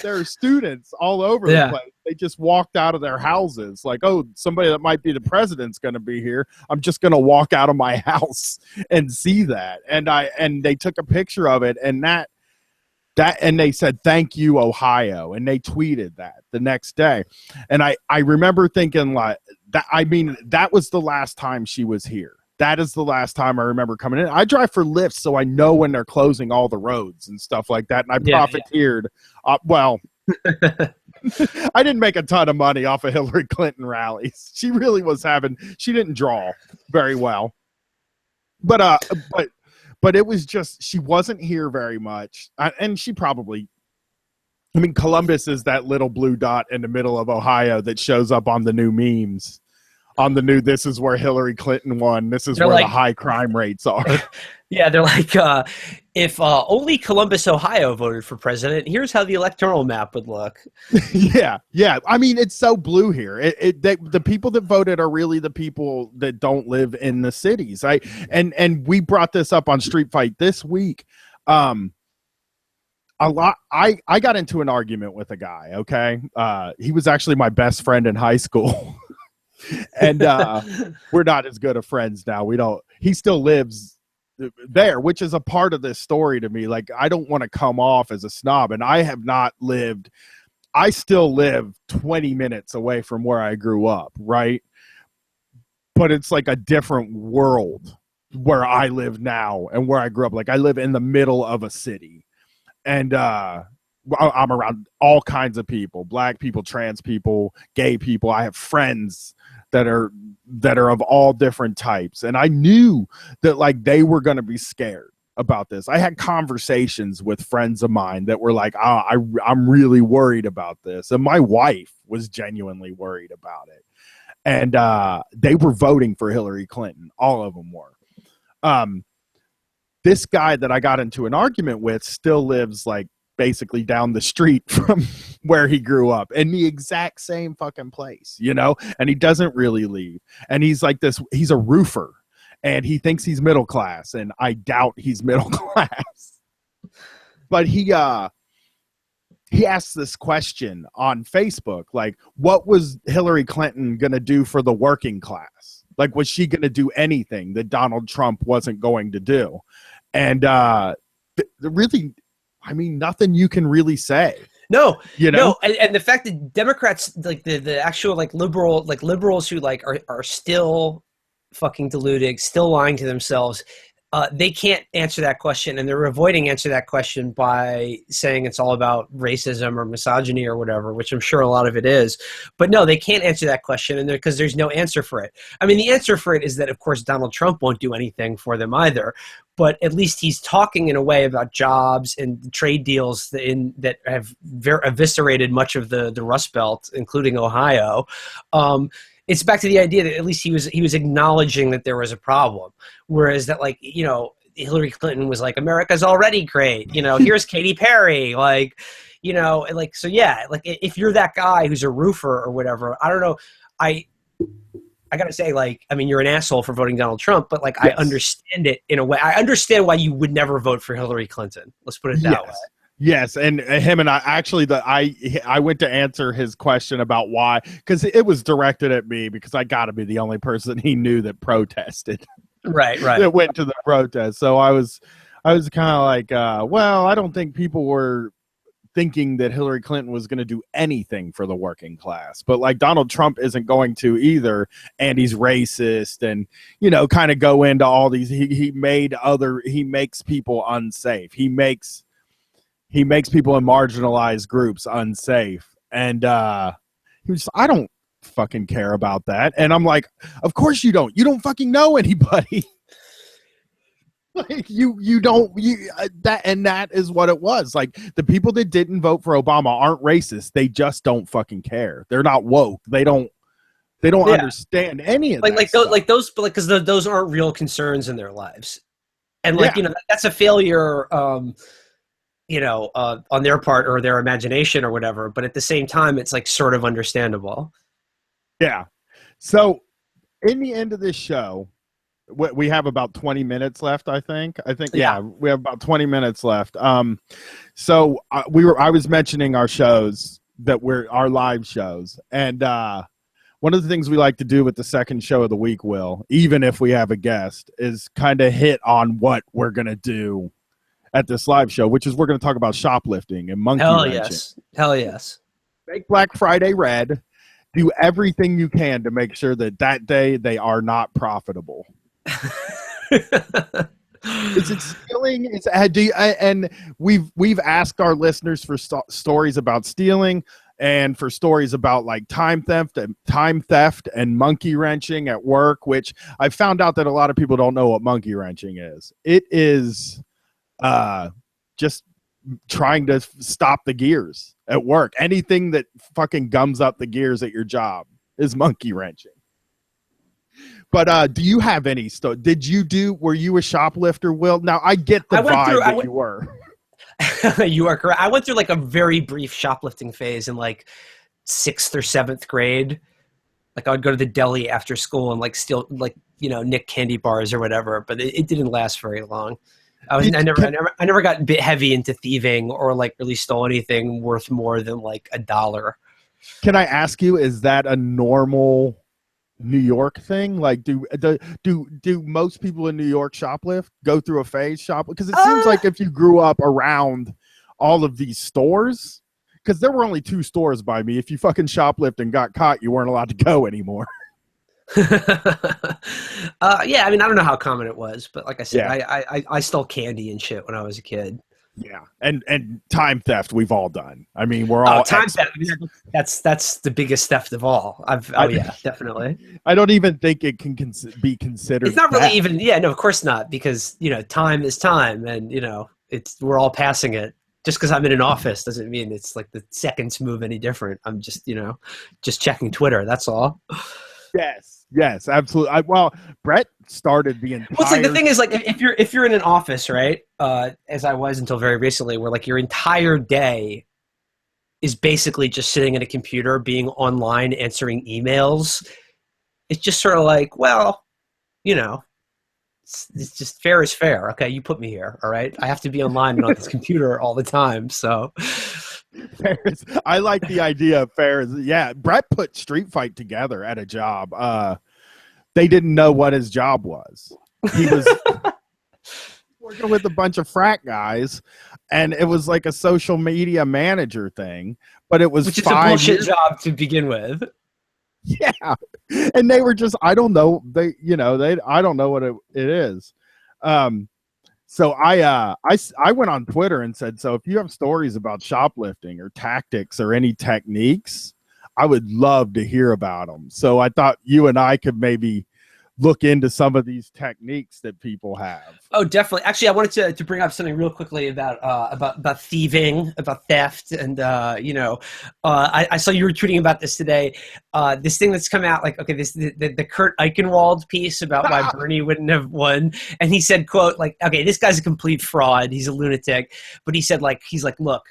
there are students all over the place. They just walked out of their houses like, oh, somebody that might be the president's going to be here. I'm just going to walk out of my house and see that. And they took a picture of it, and and they said, thank you, Ohio. And they tweeted that the next day. And I remember thinking like that. I mean, that was the last time she was here. That is the last time I remember coming in. I drive for Lyft, so I know when they're closing all the roads and stuff like that. And I profiteered. Well, I didn't make a ton of money off of Hillary Clinton rallies. She really was she didn't draw very well. But it was just, she wasn't here very much. And she probably, I mean, Columbus is that little blue dot in the middle of Ohio that shows up on the new memes. On the new, this is where Hillary Clinton won. This is where the high crime rates are. Yeah, they're like, if only Columbus, Ohio voted for president, here's how the electoral map would look. Yeah. I mean, it's so blue here. The people that voted are really the people that don't live in the cities. And we brought this up on Street Fight this week. A lot. I got into an argument with a guy. Okay, he was actually my best friend in high school. And we're not as good of friends now. He still lives there, which is a part of this story to me. Like, I don't want to come off as a snob, and I still live 20 minutes away from where I grew up, right? but it's like a different world where I live now and where I grew up. Like I live in the middle of a city, and I'm around all kinds of people, black people, trans people, gay people. I have friends that are of all different types. And I knew that like they were going to be scared about this. I had conversations with friends of mine that were like, I'm really worried about this. And my wife was genuinely worried about it. And they were voting for Hillary Clinton. All of them were. This guy that I got into an argument with still lives like basically down the street from where he grew up in the exact same fucking place, you know, and he doesn't really leave. And he's like this, he's a roofer and he thinks he's middle class, and I doubt he's middle class. But he asked this question on Facebook, like, what was Hillary Clinton going to do for the working class? Like, was she going to do anything that Donald Trump wasn't going to do? And really, I mean, nothing you can really say. No, you know, and the fact that Democrats, like the actual like liberals who like are still fucking deluded, still lying to themselves, they can't answer that question, and they're avoiding answer that question by saying it's all about racism or misogyny or whatever, which I'm sure a lot of it is. But no, they can't answer that question, and because there's no answer for it. I mean, the answer for it is that, of course, Donald Trump won't do anything for them either. But at least he's talking in a way about jobs and trade deals that have eviscerated much of the Rust Belt, including Ohio. It's back to the idea that at least he was acknowledging that there was a problem, whereas that, like, you know, Hillary Clinton was like, America's already great, you know, here's Katy Perry, like, you know, like, so yeah, like if you're that guy who's a roofer or whatever, I don't know, I gotta say, like, I mean, you're an asshole for voting Donald Trump, but like, yes. I understand it in a way. I understand why you would never vote for Hillary Clinton. Let's put it that way. Yes, and him and I actually, I went to answer his question about why, because it was directed at me, because I got to be the only person he knew that protested. Right. That went to the protest. So I was kind of like, well, I don't think people were thinking that Hillary Clinton was going to do anything for the working class, but like Donald Trump isn't going to either, and he's racist, and you know, kind of go into all these. He makes people unsafe. He makes people in marginalized groups unsafe. And he was, I don't fucking care about that. And I'm like, of course you don't. You don't fucking know anybody. Like that is what it was. Like, the people that didn't vote for Obama aren't racist. They just don't fucking care. They're not woke. They don't understand any of that. Because those aren't real concerns in their lives. And like, you know, that's a failure, you know, on their part or their imagination or whatever. But at the same time, it's like sort of understandable. Yeah. So in the end of this show, we have about 20 minutes left, I think. Yeah, we have about 20 minutes left. So I was mentioning our shows our live shows. And one of the things we like to do with the second show of the week, Will, even if we have a guest, is kind of hit on what we're going to do at this live show, which is we're going to talk about shoplifting and monkey wrenching. Hell yes. Make Black Friday red. Do everything you can to make sure that day they are not profitable. Is it stealing? And we've asked our listeners for stories about stealing and for stories about like time theft and monkey wrenching at work, which I found out that a lot of people don't know what monkey wrenching is. It is just trying to stop the gears at work. Anything that fucking gums up the gears at your job is monkey wrenching. But do you have any were you a shoplifter, Will? Now I get the vibe that you were. You are correct. I went through like a very brief shoplifting phase in like 6th or 7th grade. Like I would go to the deli after school and like steal, like, you know, nick candy bars or whatever, but it didn't last very long. I never got bit heavy into thieving or like really stole anything worth more than like $1. Can I ask you, is that a normal New York thing? Like, do most people in New York shoplift, go through a phase shoplift? Because it seems like if you grew up around all of these stores, because there were only 2 stores by me. If you fucking shoplift and got caught, you weren't allowed to go anymore. Yeah, I mean, I don't know how common it was, but like I said, Yeah. I stole candy and shit when I was a kid. Yeah, and time theft we've all done. I mean, we're Oh, all time theft. I experts. mean, that's the biggest theft of all. I, Yeah, definitely. I don't even think it can be It's considered not really theft. even. Yeah, no, of course not, because time is time, and we're all passing it. Just because I'm in an office doesn't mean it's like the seconds move any different. I'm just just checking Twitter. That's all. Yes, absolutely. Well, Brett started the Well, it's like the entire. thing is, like, if you're in an office, right? As I was until very recently, where like your entire day is basically just sitting at a computer, being online, answering emails. It's just sort of like, well, you know, it's just fair is fair. Okay, you put me here, all right? I have to be online and on this computer all the time, so. Ferris. I like the idea of Ferris. Yeah, Brett put Street Fight together at a job. They didn't know what his job was. He was working with a bunch of frat guys, and it was like a social media manager thing. But it was Which is a bullshit years. job to begin with. Yeah, and they were just, I don't know. I don't know what it is. So I went on Twitter and said, so if you have stories about shoplifting or tactics or any techniques, I would love to hear about them. So I thought you and I could maybe look into some of these techniques that people have. Oh, definitely. Actually, I wanted to bring up something real quickly about thieving, about theft, and I saw you were tweeting about this today. This thing that's come out, like, okay, the Kurt Eichenwald piece about why Bernie wouldn't have won, and he said, quote, like, okay, this guy's a complete fraud, he's a lunatic, but he said, like, look,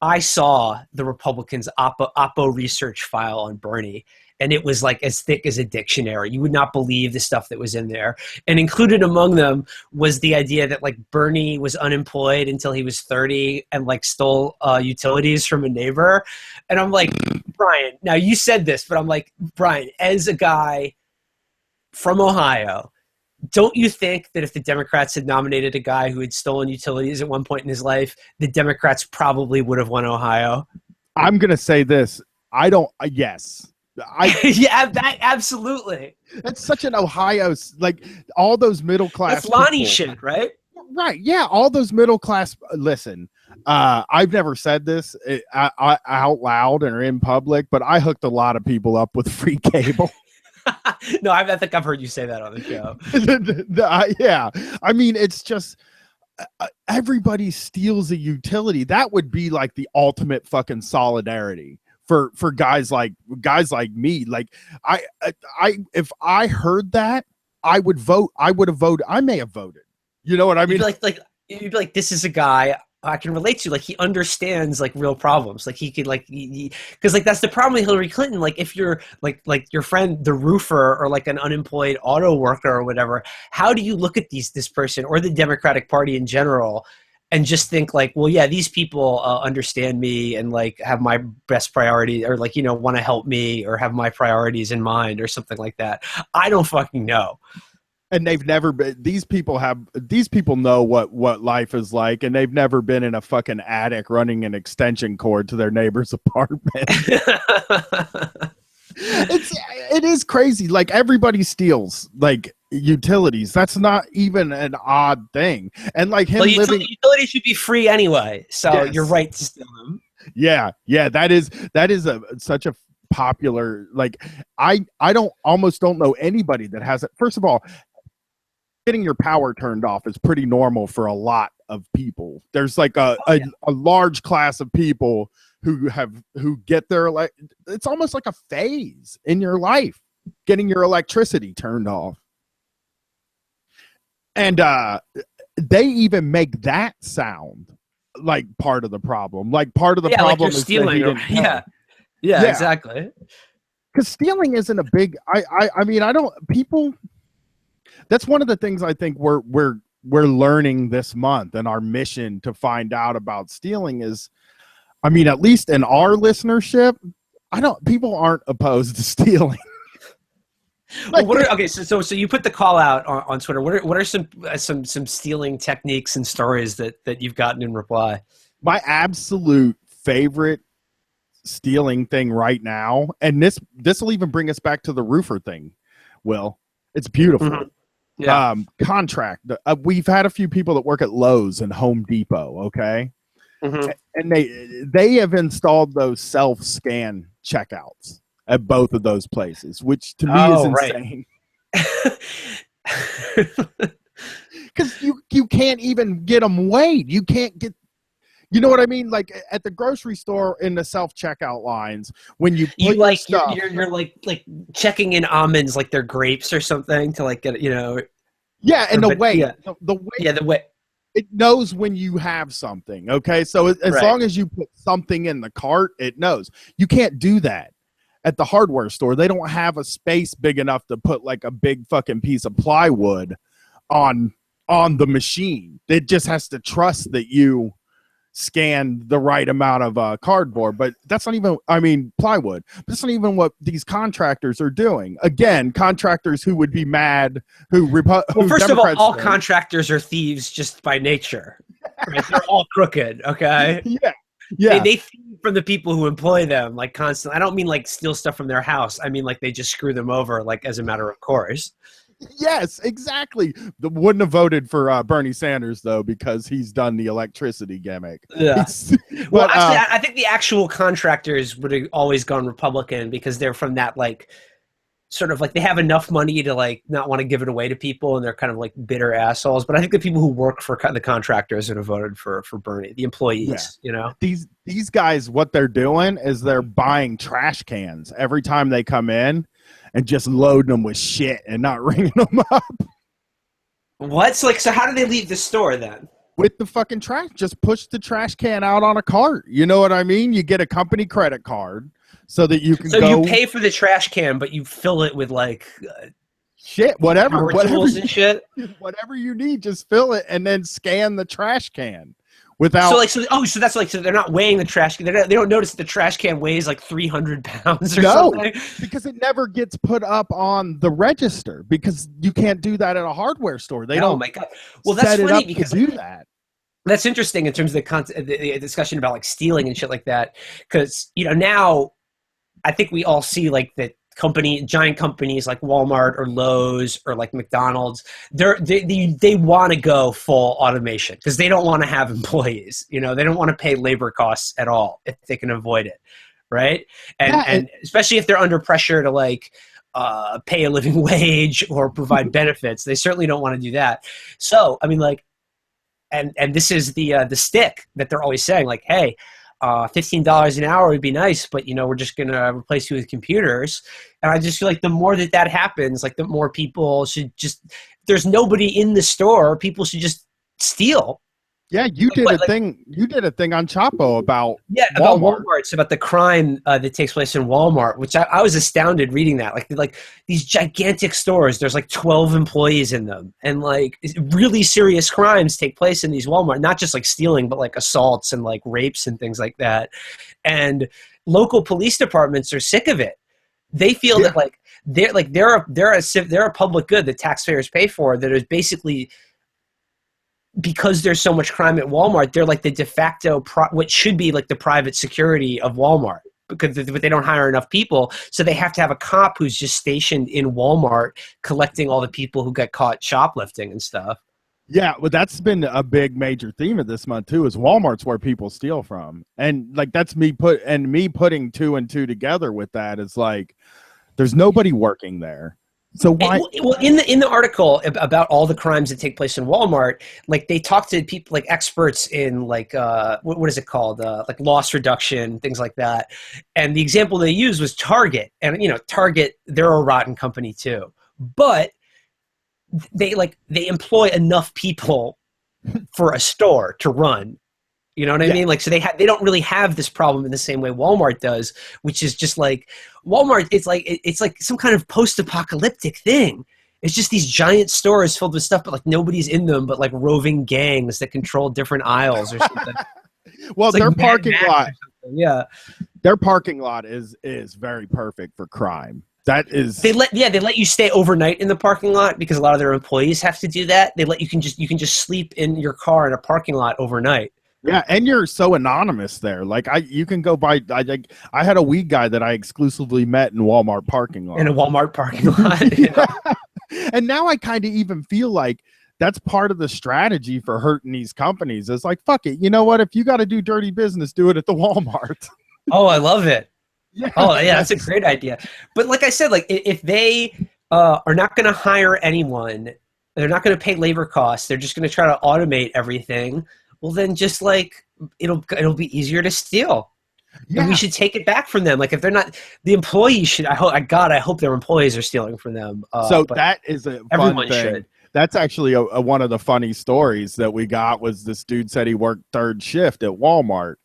I saw the Republicans' Oppo research file on Bernie, and it was like as thick as a dictionary. You would not believe the stuff that was in there. And included among them was the idea that like Bernie was unemployed until he was 30 and like stole utilities from a neighbor. And I'm like, Bryan, now you said this, but I'm like, Bryan, as a guy from Ohio, don't you think that if the Democrats had nominated a guy who had stolen utilities at one point in his life, the Democrats probably would have won Ohio? I'm going to say this. Yes. Yeah, that absolutely. That's such an Ohio, like all those middle class. That's Lonnie people, shit, right? Right. Yeah. All those middle class. Listen, I've never said this out loud or in public, but I hooked a lot of people up with free cable. No, I think I've heard you say that on the show. Yeah. I mean, it's just everybody steals a utility. That would be like the ultimate fucking solidarity for guys like me. Like I if I heard that, I would vote. I would have voted. I may have voted. You know what I mean? You'd be like, this is a guy I can relate to. Like, he understands like real problems. Like, he could like, because like that's the problem with Hillary Clinton. Like, if you're like your friend the roofer or like an unemployed auto worker or whatever, how do you look at this person or the Democratic Party in general and just think like, well, yeah, these people understand me and like have my best priority or like, want to help me or have my priorities in mind or something like that. I don't fucking know. And they've never been. These people know what life is like, and they've never been in a fucking attic running an extension cord to their neighbor's apartment. It is crazy. Like, everybody steals like utilities. That's not even an odd thing. And like him living, utilities should be free anyway. So yes. You're right to steal them. Yeah, that is such a popular, like, I almost don't know anybody that has it. First of all, getting your power turned off is pretty normal for a lot of people. There's like a large class of people who get their, like, it's almost like a phase in your life, getting your electricity turned off. And they even make that sound like part of the problem. Like, part of the problem like you're stealing. Yeah, exactly. Because stealing isn't a big. I mean, people. That's one of the things I think we're learning this month, and our mission to find out about stealing is, I mean, at least in our listenership, people aren't opposed to stealing. Like, so you put the call out on Twitter. What are some stealing techniques and stories that you've gotten in reply? My absolute favorite stealing thing right now, and this will even bring us back to the roofer thing. Will, it's beautiful. Mhm. Yeah. Contract. We've had a few people that work at Lowe's and Home Depot. Okay. Mhm. And they have installed those self-scan checkouts at both of those places, which to me is insane. Because you can't even get them weighed. You can't get, you know what I mean? Like at the grocery store in the self-checkout lines, when you put You your like stuff, you're like checking in almonds like they're grapes or something to like get, you know. yeah, and the But, weight, yeah. the weight, Yeah, the way. it knows when you have something. Okay, so as Right. long as you put something in the cart, it knows. You can't do that at the hardware store. They don't have a space big enough to put like a big fucking piece of plywood on the machine. It just has to trust that you scan the right amount of cardboard. But that's not even, I mean, plywood. That's not even what these contractors are doing. Again, contractors who would be mad, who First of Democrats all think. contractors are thieves just by nature. Right? They're all crooked. Okay. Yeah. They thieve from the people who employ them like constantly. I don't mean like steal stuff from their house. I mean like they just screw them over like as a matter of course. Yes, exactly. Wouldn't have voted for Bernie Sanders though, because he's done the electricity gimmick. Yeah. But Actually, I think the actual contractors would have always gone Republican because they're from that like sort of like they have enough money to like not want to give it away to people, and they're kind of like bitter assholes. But I think the people who work for the contractors would have voted for Bernie, the employees. Yeah. You know, these guys, what they're doing is they're buying trash cans every time they come in, and just loading them with shit and not ringing them up. What's like? So how do they leave the store then? With the fucking trash, just push the trash can out on a cart. You know what I mean? You get a company credit card so that you can So go. you pay for the trash can, but you fill it with like shit, whatever tools and shit. Whatever you need, just fill it and then scan the trash can. Without So that's like so they're not weighing the trash can. They don't notice the trash can weighs like 300 pounds or something. Because it never gets put up on the register because you can't do that at a hardware store. They don't. Oh my god! Well, that's funny because do that. That's interesting in terms of the discussion about like stealing and shit like that. Because you know now, I think we all see like the giant companies like Walmart or Lowe's or like McDonald's, they want to go full automation because they don't want to have employees. You know, they don't want to pay labor costs at all if they can avoid it, right? And especially if they're under pressure to like pay a living wage or provide benefits, they certainly don't want to do that. So I mean, like, and this is the stick that they're always saying, like, hey. $15 an hour would be nice, but you know we're just gonna replace you with computers. And I just feel like the more that happens, like the more people should just. If there's nobody in the store, people should just steal. Yeah, you did a thing. You did a thing on Chapo about about Walmart. It's about the crime that takes place in Walmart, which I was astounded reading that. Like these gigantic stores, there's like 12 employees in them, and like really serious crimes take place in these Walmart. Not just like stealing, but like assaults and like rapes and things like that. And local police departments are sick of it. They feel that like they're a public good that taxpayers pay for that is basically. Because there's so much crime at Walmart, they're like the de facto, what should be like the private security of Walmart, because they don't hire enough people. So they have to have a cop who's just stationed in Walmart collecting all the people who get caught shoplifting and stuff. Yeah, well, that's been a big major theme of this month too. Is Walmart's where people steal from, and like that's me putting two and two together with that is like, there's nobody working there. So why? Well, in the article about all the crimes that take place in Walmart, like they talk to people like experts in like what is it called, like loss reduction, things like that. And the example they used was Target, and you know Target, they're a rotten company too, but they employ enough people for a store to run. You know what I mean? Like, so they don't really have this problem in the same way Walmart does, which is just like Walmart. It's like some kind of post-apocalyptic thing. It's just these giant stores filled with stuff, but like nobody's in them, but like roving gangs that control different aisles or something. Well, their parking lot, their parking lot is very perfect for crime. That is, they let you stay overnight in the parking lot because a lot of their employees have to do that. You can just sleep in your car in a parking lot overnight. Yeah, and you're so anonymous there. Like you can go by. I had a weed guy that I exclusively met in Walmart parking lot. In a Walmart parking lot. You know? And now I kind of even feel like that's part of the strategy for hurting these companies. It's like, fuck it. You know what? If you got to do dirty business, do it at the Walmart. Oh, I love it. Yeah, Oh, yeah, that's a great idea. But like I said, like if they are not going to hire anyone, they're not going to pay labor costs. They're just going to try to automate everything. Well, then just like it'll be easier to steal. yeah. And we should take it back from them. Like if they're not, the employees should. I hope their employees are stealing from them. So but that is a fun everyone thing. should. That's actually a one of the funny stories that we got was this dude said he worked third shift at Walmart.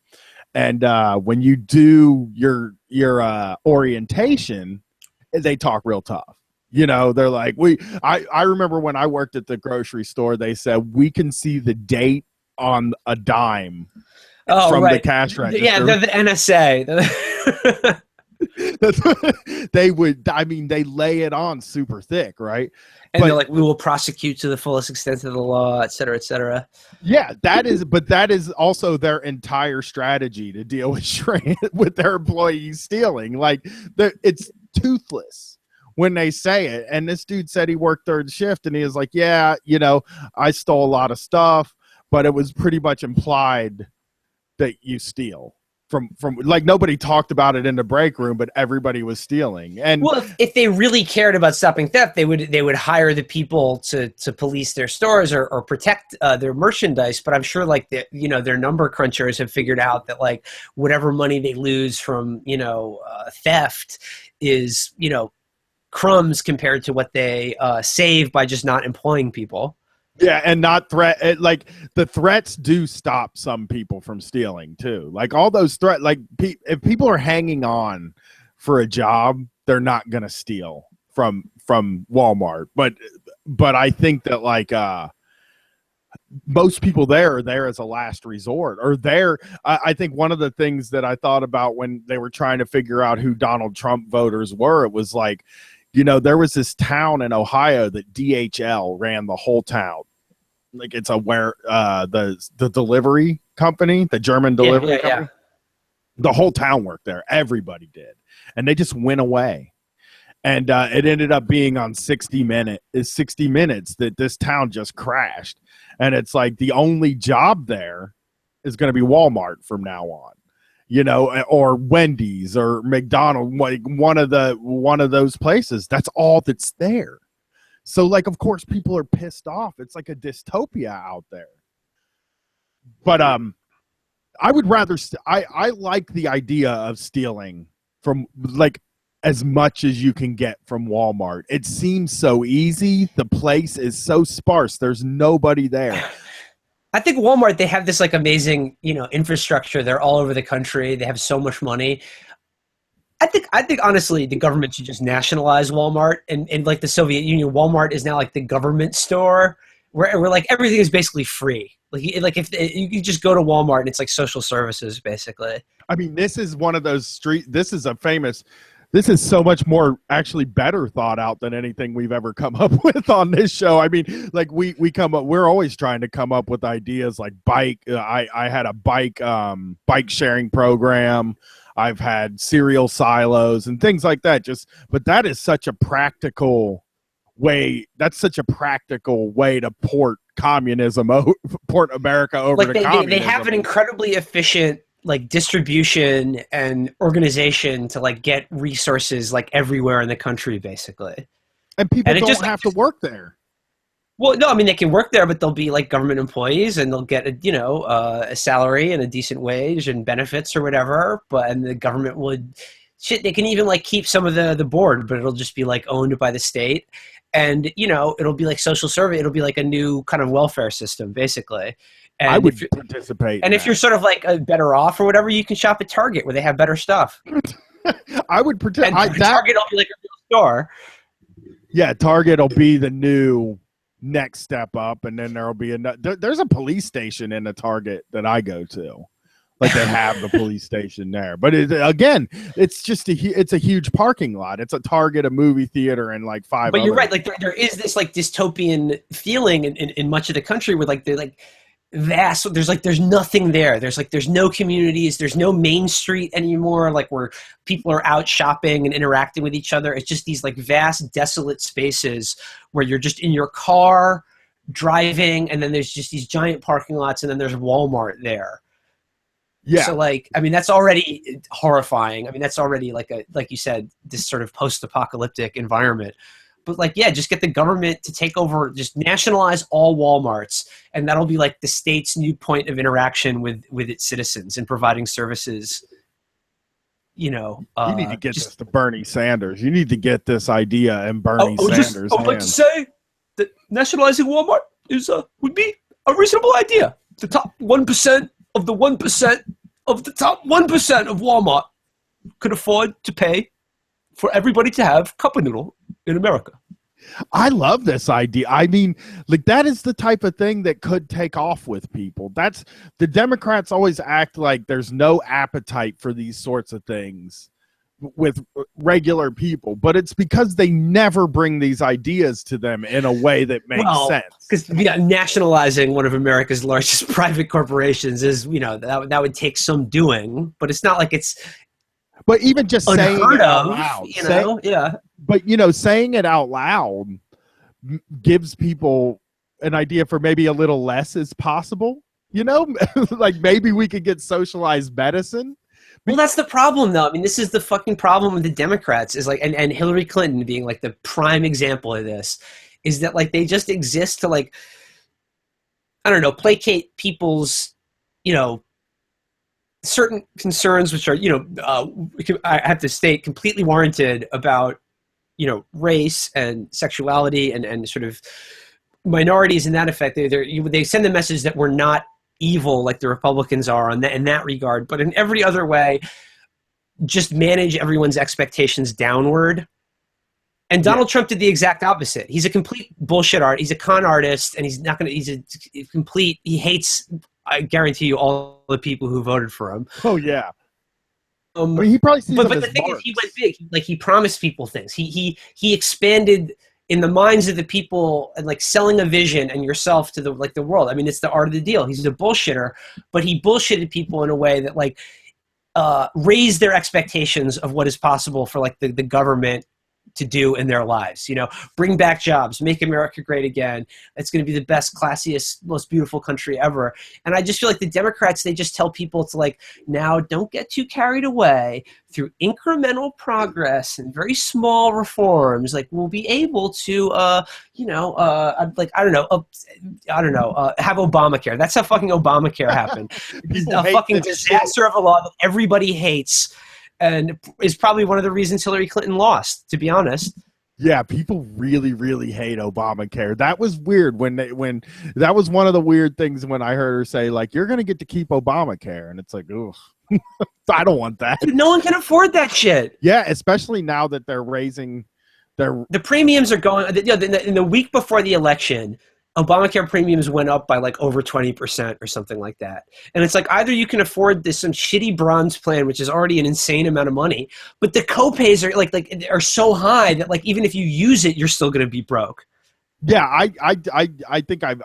And when you do your orientation, they talk real tough. You know, they're like, I remember when I worked at the grocery store, they said we can see the date on a dime from the cash register. Yeah, they're the NSA. They lay it on super thick, right? And they're like, we will prosecute to the fullest extent of the law, et cetera, et cetera. Yeah, that is also their entire strategy to deal with their employees stealing. Like it's toothless when they say it. And this dude said he worked third shift, and he was like, yeah, you know, I stole a lot of stuff, but it was pretty much implied that you steal. From like nobody talked about it in the break room, but everybody was stealing. And well, if they really cared about stopping theft, they would hire the people to police their stores or protect their merchandise. But I'm sure like their number crunchers have figured out that like whatever money they lose from theft is crumbs compared to what they save by just not employing people. Yeah, and not like the threats do stop some people from stealing too. Like all those threats, like if people are hanging on for a job, they're not gonna steal from Walmart. But I think that like most people there are there as a last resort, or there. I think one of the things that I thought about when they were trying to figure out who Donald Trump voters were, it was like, there was this town in Ohio that DHL ran the whole town. Like it's the delivery company, the German delivery company. Yeah. The whole town worked there. Everybody did. And they just went away. And it ended up being on 60 Minutes that this town just crashed. And it's like the only job there is going to be Walmart from now on. Or Wendy's or McDonald's, like one of those places. That's all that's there. So, like, of course, people are pissed off. It's like a dystopia out there. But I would rather I like the idea of stealing from like as much as you can get from Walmart. It seems so easy. The place is so sparse. There's nobody there. I think Walmart, they have this like amazing, infrastructure. They're all over the country. They have so much money. I think honestly, the government should just nationalize Walmart and like the Soviet Union, Walmart is now like the government store where like everything is basically free. Like if you just go to Walmart and it's like social services basically. I mean, this is one of those this is so much more actually better thought out than anything we've ever come up with on this show. I mean, like we're always trying to come up with ideas like bike. I had a bike sharing program. I've had cereal silos and things like that. But that is such a practical way. That's such a practical way to port America over to communism. They have an incredibly efficient like distribution and organization to like get resources like everywhere in the country basically. And people don't have to work there. Well, no, I mean, they can work there, but they'll be like government employees and they'll get a salary and a decent wage and benefits or whatever. And the government they can even like keep some of the board, but it'll just be like owned by the state. And, it'll be like social service. It'll be like a new kind of welfare system basically. And I would participate. And if you're sort of like better off or whatever, you can shop at Target where they have better stuff. I would pretend. Target will be like a real store. Yeah, Target will be the new next step up, and then there'll be there's a police station in the Target that I go to. Like they have the police station there, but it's just it's a huge parking lot. It's a Target, a movie theater, and like five. But you're right. Like there is this like dystopian feeling in much of the country where like they're like vast. There's nothing there. There's no communities. There's no main street anymore. Like where people are out shopping and interacting with each other. It's just these like vast, desolate spaces where you're just in your car driving, and then there's just these giant parking lots, and then there's Walmart there. Yeah. So like, I mean, that's already horrifying. I mean, that's already like you said, this sort of post-apocalyptic environment. But like, yeah, just get the government to take over, just nationalize all Walmarts, and that'll be like the state's new point of interaction with its citizens and providing services. You know, you need to get this to Bernie Sanders. You need to get this idea in Bernie Sanders' I would like to say that nationalizing Walmart would be a reasonable idea. The top 1% of the 1% of the top 1% of Walmart could afford to pay for everybody to have cup of noodle in America. I love this idea. I mean, like that is the type of thing that could take off with people. That's the Democrats always act like there's no appetite for these sorts of things with regular people, but it's because they never bring these ideas to them in a way that makes sense. Because nationalizing one of America's largest private corporations is, you know, that would take some doing, but it's not like it's. But even just saying it out loud, you know, yeah. But you know, saying it out loud gives people an idea for maybe a little less is possible. You know, like maybe we could get socialized medicine. Well, that's the problem, though. I mean, this is the fucking problem with the Democrats is like, and Hillary Clinton being like the prime example of this, is that like they just exist to like, I don't know, placate people's, you know, certain concerns, which are, you know, I have to state completely warranted about, you know, race and sexuality and sort of minorities in that effect. They send the message that we're not evil like the Republicans are in that regard, but in every other way, just manage everyone's expectations downward. And Donald Trump did the exact opposite. He's a complete bullshit he's a con artist, and he hates, I guarantee you, all the people who voted for him. Oh yeah. I mean, he probably sees but the thing is, he went big. Like he promised people things. He expanded in the minds of the people and like selling a vision and yourself to the world. I mean, it's the art of the deal. He's a bullshitter, but he bullshitted people in a way that like raised their expectations of what is possible for like the government to do in their lives. You know, bring back jobs, make America great again. It's going to be the best, classiest, most beautiful country ever. And I just feel like the Democrats, they just tell people to like, now don't get too carried away. Through incremental progress and very small reforms, like we'll be able to, have Obamacare. That's how fucking Obamacare happened. It's a fucking disaster of a law that everybody hates. And is probably one of the reasons Hillary Clinton lost, to be honest. Yeah, people really, really hate Obamacare. That was weird when that was one of the weird things when I heard her say, like, you're going to get to keep Obamacare. And it's like, ugh, I don't want that. Dude, no one can afford that shit. Yeah, especially now that they're raising the premiums are going, in the week before the election, Obamacare premiums went up by like over 20% or something like that. And it's like either you can afford some shitty bronze plan, which is already an insane amount of money, but the copays are like are so high that like even if you use it, you're still going to be broke. Yeah, I think I've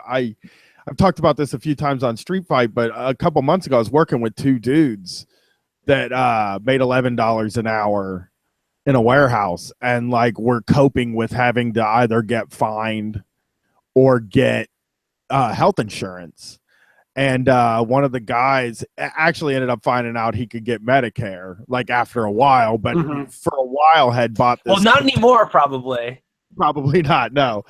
talked about this a few times on Street Fight, but a couple months ago I was working with two dudes that made $11 an hour in a warehouse, and like we're coping with having to either get fined or get health insurance. And one of the guys actually ended up finding out he could get Medicare like after a while, but for a while had bought this. Well, not anymore, probably. Probably not, no.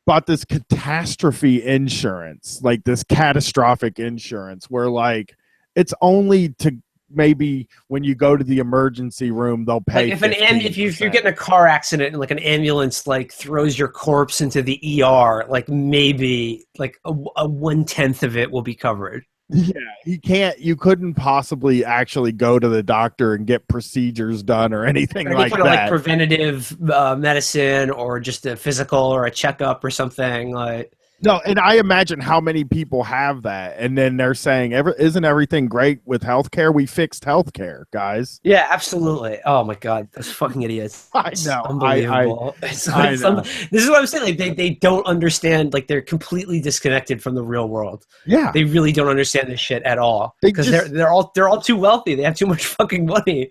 Bought this catastrophe insurance, like this catastrophic insurance where like it's only to maybe when you go to the emergency room they'll pay. Like if you're getting a car accident and like an ambulance like throws your corpse into the ER, like maybe like a 1/10 of it will be covered. Yeah, you couldn't possibly actually go to the doctor and get procedures done or anything like that. Like preventative medicine or just a physical or a checkup or something like. No, and I imagine how many people have that, and then they're saying, "Isn't everything great with healthcare? We fixed healthcare, guys." Yeah, absolutely. Oh my god, those fucking idiots. I It's know. unbelievable. I know. This is what I'm saying. Like they don't understand. Like they're completely disconnected from the real world. Yeah, They really don't understand this shit at all They because just- they're all too wealthy. They have too much fucking money.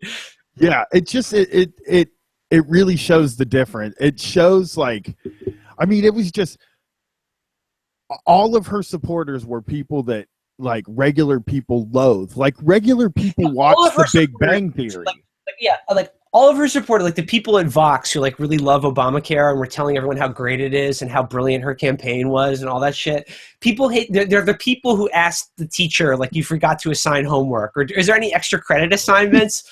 yeah. It just it really shows the difference. It shows like, I mean, it was just all of her supporters were people that like regular people loathe. Like regular people watch All of her The Big supporters- Bang Theory. Like all of her supporters, like the people at Vox who like really love Obamacare and were telling everyone how great it is and how brilliant her campaign was and all that shit. People hate. They're the people who asked the teacher like, "You forgot to assign homework," or "Is there any extra credit assignments?"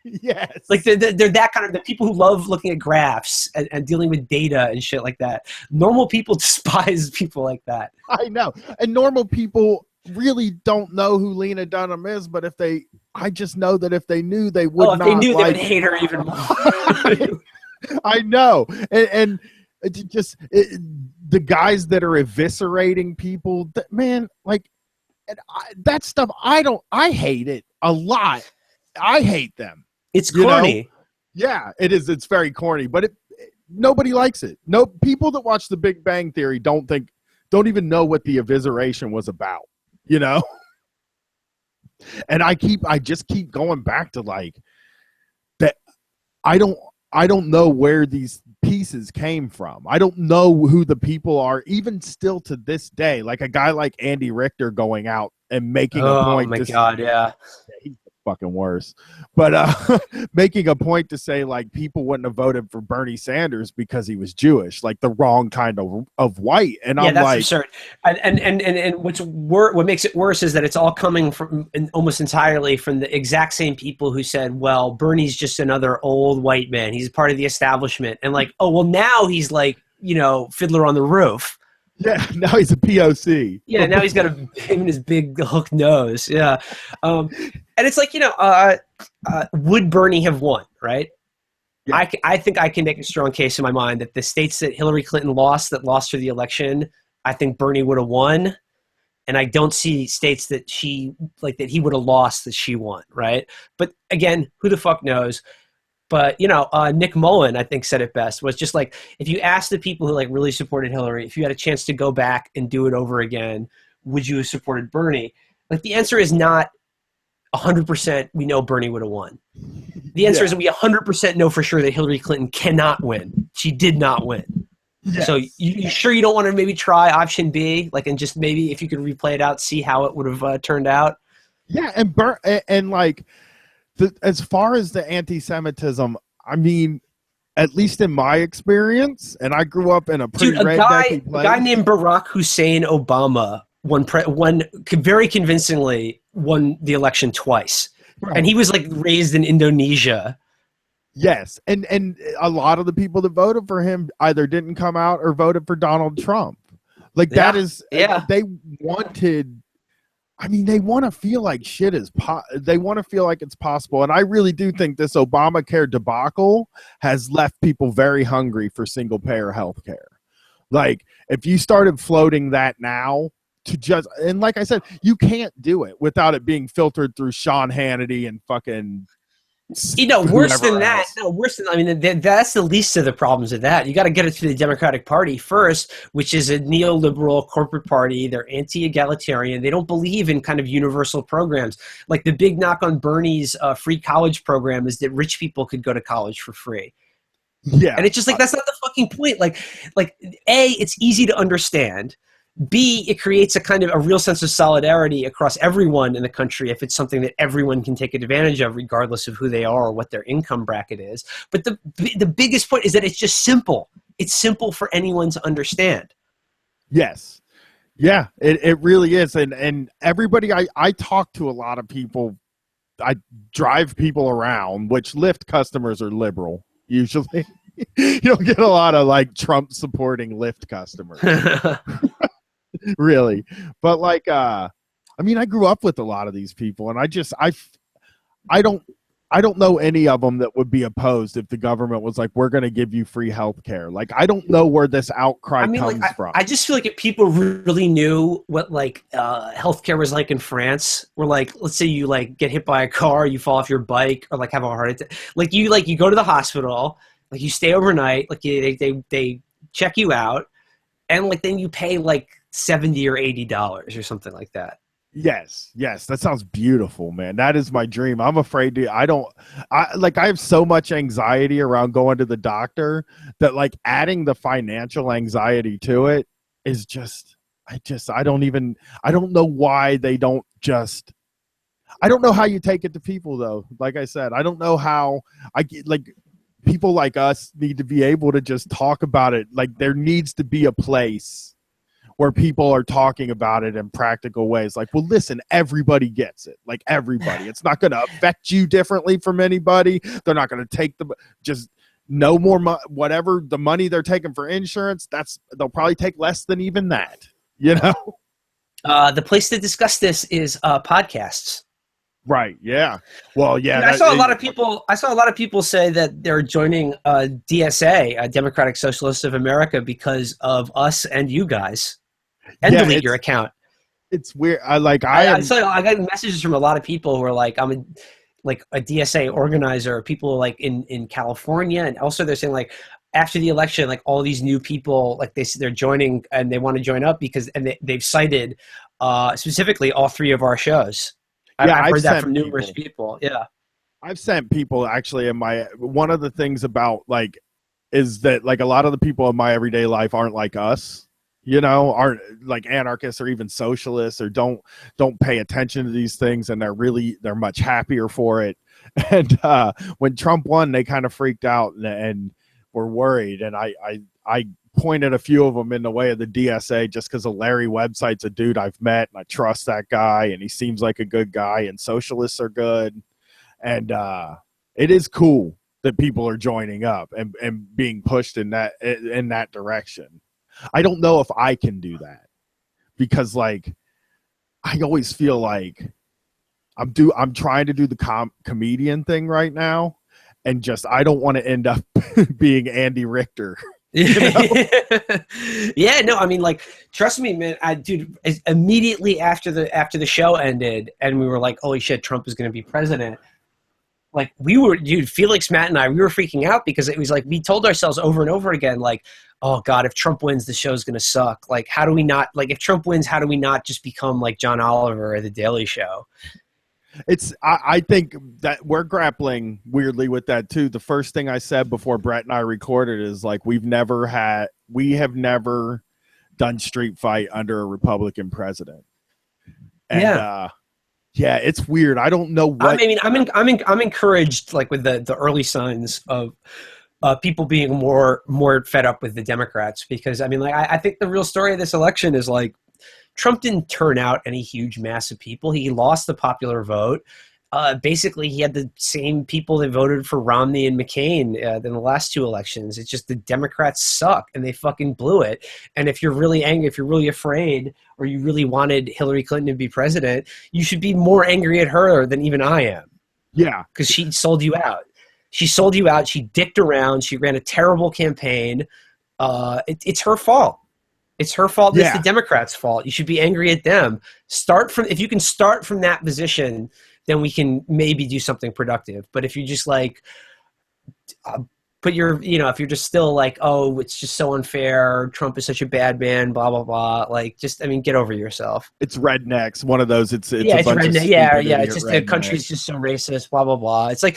Yes. Like they're that kind of the people who love looking at graphs and dealing with data and shit like that. Normal people despise people like that. I know. And normal people really don't know who Lena Dunham is, but I just know that if they knew, they would If not they knew, they like would hate her even more. I know. And the guys that are eviscerating people, man, like that stuff, I hate it a lot. I hate them. It's You know? corny. Yeah, it is. It's very corny, but nobody likes it. No, people that watch The Big Bang Theory don't even know what the evisceration was about, you know? And I just keep going back to like that. I don't know where these pieces came from. I don't know who the people are, even still to this day. Like a guy like Andy Richter going out and making a point. Oh my god, yeah. He's fucking worse. But making a point to say like people wouldn't have voted for Bernie Sanders because he was Jewish, like the wrong kind of white. And I'm that's like, absurd. And what makes it worse is that it's all coming from almost entirely from the exact same people who said, well, Bernie's just another old white man. He's part of the establishment. And like, oh, well, now he's like, Fiddler on the Roof. yeah, now he's a POC. Yeah, now he's got him in his big hook nose. Yeah. And it's like, would Bernie have won, right? Yeah. I think I can make a strong case in my mind that the states that Hillary Clinton lost her the election, I think Bernie would have won. And I don't see states that he would have lost that she won, right? But again, who the fuck knows? But, Nick Mullen, I think, said it best, was just like, if you ask the people who like really supported Hillary, if you had a chance to go back and do it over again, would you have supported Bernie? Like the answer is not 100% we know Bernie would have won. The answer is we 100% know for sure that Hillary Clinton cannot win. She did not win. Yes. So you sure you don't want to maybe try option B, like, and just maybe if you could replay it out, see how it would have turned out? Yeah, and like, as far as the anti-Semitism, I mean, at least in my experience, and I grew up in a pretty rednecky place. A guy named Barack Hussein Obama won very convincingly won the election twice, right. And he was like raised in Indonesia. Yes, and a lot of the people that voted for him either didn't come out or voted for Donald Trump. Like that is, they wanted. I mean, they want to feel like shit is they want to feel like it's possible. And I really do think this Obamacare debacle has left people very hungry for single payer health care. Like if you started floating that now and like I said, you can't do it without it being filtered through Sean Hannity and fucking worse than that. No, worse than, I mean, that's the least of the problems of that. You got to get it to the Democratic Party first, which is a neoliberal corporate party. They're anti-egalitarian. They don't believe in kind of universal programs. Like the big knock on Bernie's free college program is that rich people could go to college for free. Yeah. And it's just like, that's not the fucking point. Like A, it's easy to understand. B, it creates a kind of a real sense of solidarity across everyone in the country if it's something that everyone can take advantage of regardless of who they are or what their income bracket is. But the biggest point is that it's just simple. It's simple for anyone to understand. Yes. Yeah, it really is. And everybody, I talk to a lot of people. I drive people around, which Lyft customers are liberal usually. You don't get a lot of like Trump supporting Lyft customers. Really. But like I mean, I grew up with a lot of these people, and I don't I don't know any of them that would be opposed if the government was like, we're going to give you free health care. Like, I don't know where this outcry comes from. I just feel like if people really knew what like healthcare was like in France, where like, let's say you like get hit by a car, you fall off your bike, or like have a heart attack, like you go to the hospital, like you stay overnight, like they check you out, and like then you pay like $70 or $80 or something like that. Yes, that sounds beautiful, man. That is my dream. I'm afraid to. I have so much anxiety around going to the doctor that like adding the financial anxiety to it is just. I don't know why they don't just. I don't know how you take it to people though. Like I said, I don't know how people like us need to be able to just talk about it. Like there needs to be a place where people are talking about it in practical ways. Like, well, listen, everybody gets it. Like everybody, it's not going to affect you differently from anybody. They're not going to take just no more whatever the money they're taking for insurance. They'll probably take less than even that, you know? The place to discuss this is podcasts. Right. Yeah. Well, yeah. I saw a lot of people say that they're joining DSA, Democratic Socialists of America, because of us and you guys. And delete your account. It's weird. I got messages from a lot of people who are like, I'm a DSA organizer. People like in California, and also they're saying like after the election, like all these new people, like they're joining and they want to join up because they've cited specifically all three of our shows. I've heard that from numerous people. Yeah, I've sent people actually one of the things about like is that like a lot of the people in my everyday life aren't like us. You know, aren't like anarchists or even socialists, or don't pay attention to these things, and they're much happier for it. And when Trump won, they kind of freaked out and were worried. And I pointed a few of them in the way of the DSA just because Larry Website's a dude I've met and I trust that guy, and he seems like a good guy, and socialists are good, and it is cool that people are joining up and being pushed in that direction. I don't know if I can do that because like I always feel like I'm trying to do the comedian thing right now, and just I don't want to end up being Andy Richter. You know? Yeah, no, I mean, like, trust me, man. Dude, immediately after the show ended, and we were like, "Holy shit, Trump is going to be president." Like Felix, Matt, and I, we were freaking out because it was like we told ourselves over and over again, like, oh God, if Trump wins, the show's going to suck. Like, how do we not, like, if Trump wins, how do we not just become like John Oliver or The Daily Show? I think that we're grappling weirdly with that too. The first thing I said before Brett and I recorded is like, we have never done street fight under a Republican president. And, yeah, it's weird. I don't know what. I mean, I'm encouraged, like with the early signs of people being more fed up with the Democrats, because I mean, like I think the real story of this election is like Trump didn't turn out any huge mass of people. He lost the popular vote. Basically, he had the same people that voted for Romney and McCain in the last two elections. It's just the Democrats suck, and they fucking blew it. And if you're really angry, if you're really afraid, or you really wanted Hillary Clinton to be president, you should be more angry at her than even I am. Yeah. Because she sold you out. She sold you out. She dicked around. She ran a terrible campaign. It's her fault. It's her fault. Yeah. It's the Democrats' fault. You should be angry at them. If you can start from that position, then we can maybe do something productive. But if you just like if you're just still like, oh, it's just so unfair, Trump is such a bad man, blah, blah, blah. Like, just, I mean, get over yourself. It's rednecks. One of those. It's yeah, a bunch redneck. of Yeah. It's just the country's just so racist, blah, blah, blah. It's like,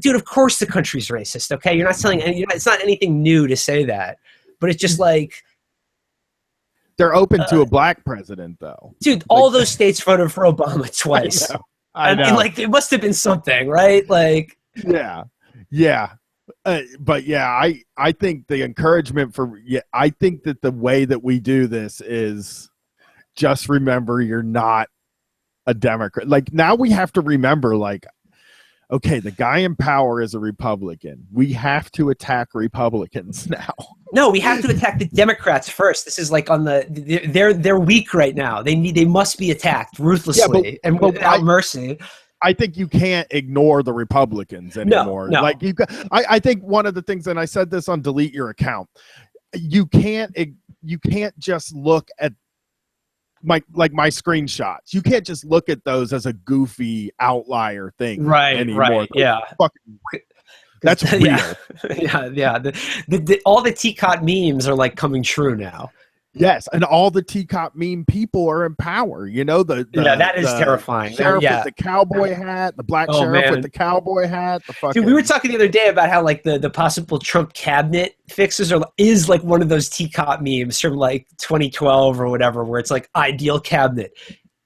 dude, of course the country's racist. Okay. You're not telling it's not anything new to say that, but it's just like, they're open to a black president though. Dude, all those states voted for Obama twice. I know. I mean, like, it must have been something, right? Like, yeah. But yeah, I think the encouragement I think that the way that we do this is just remember you're not a Democrat. Like, now we have to remember, like, okay, the guy in power is a Republican. We have to attack Republicans now. No, we have to attack the Democrats first. This is like they're weak right now. They must be attacked ruthlessly and without mercy. I think you can't ignore the Republicans anymore. No. Like I think one of the things, and I said this on Delete Your Account, you can't just look at my screenshots. You can't just look at those as a goofy outlier thing anymore. Right. Yeah. That's real. Yeah. All the teacot memes are like coming true now. Yes, and all the teacup meme people are in power. You know, that is terrifying. Sheriff with the cowboy hat, the black sheriff with the cowboy hat. The fucking... Dude, we were talking the other day about how like the possible Trump cabinet fixes is like one of those teacup memes from like 2012 or whatever, where it's like ideal cabinet.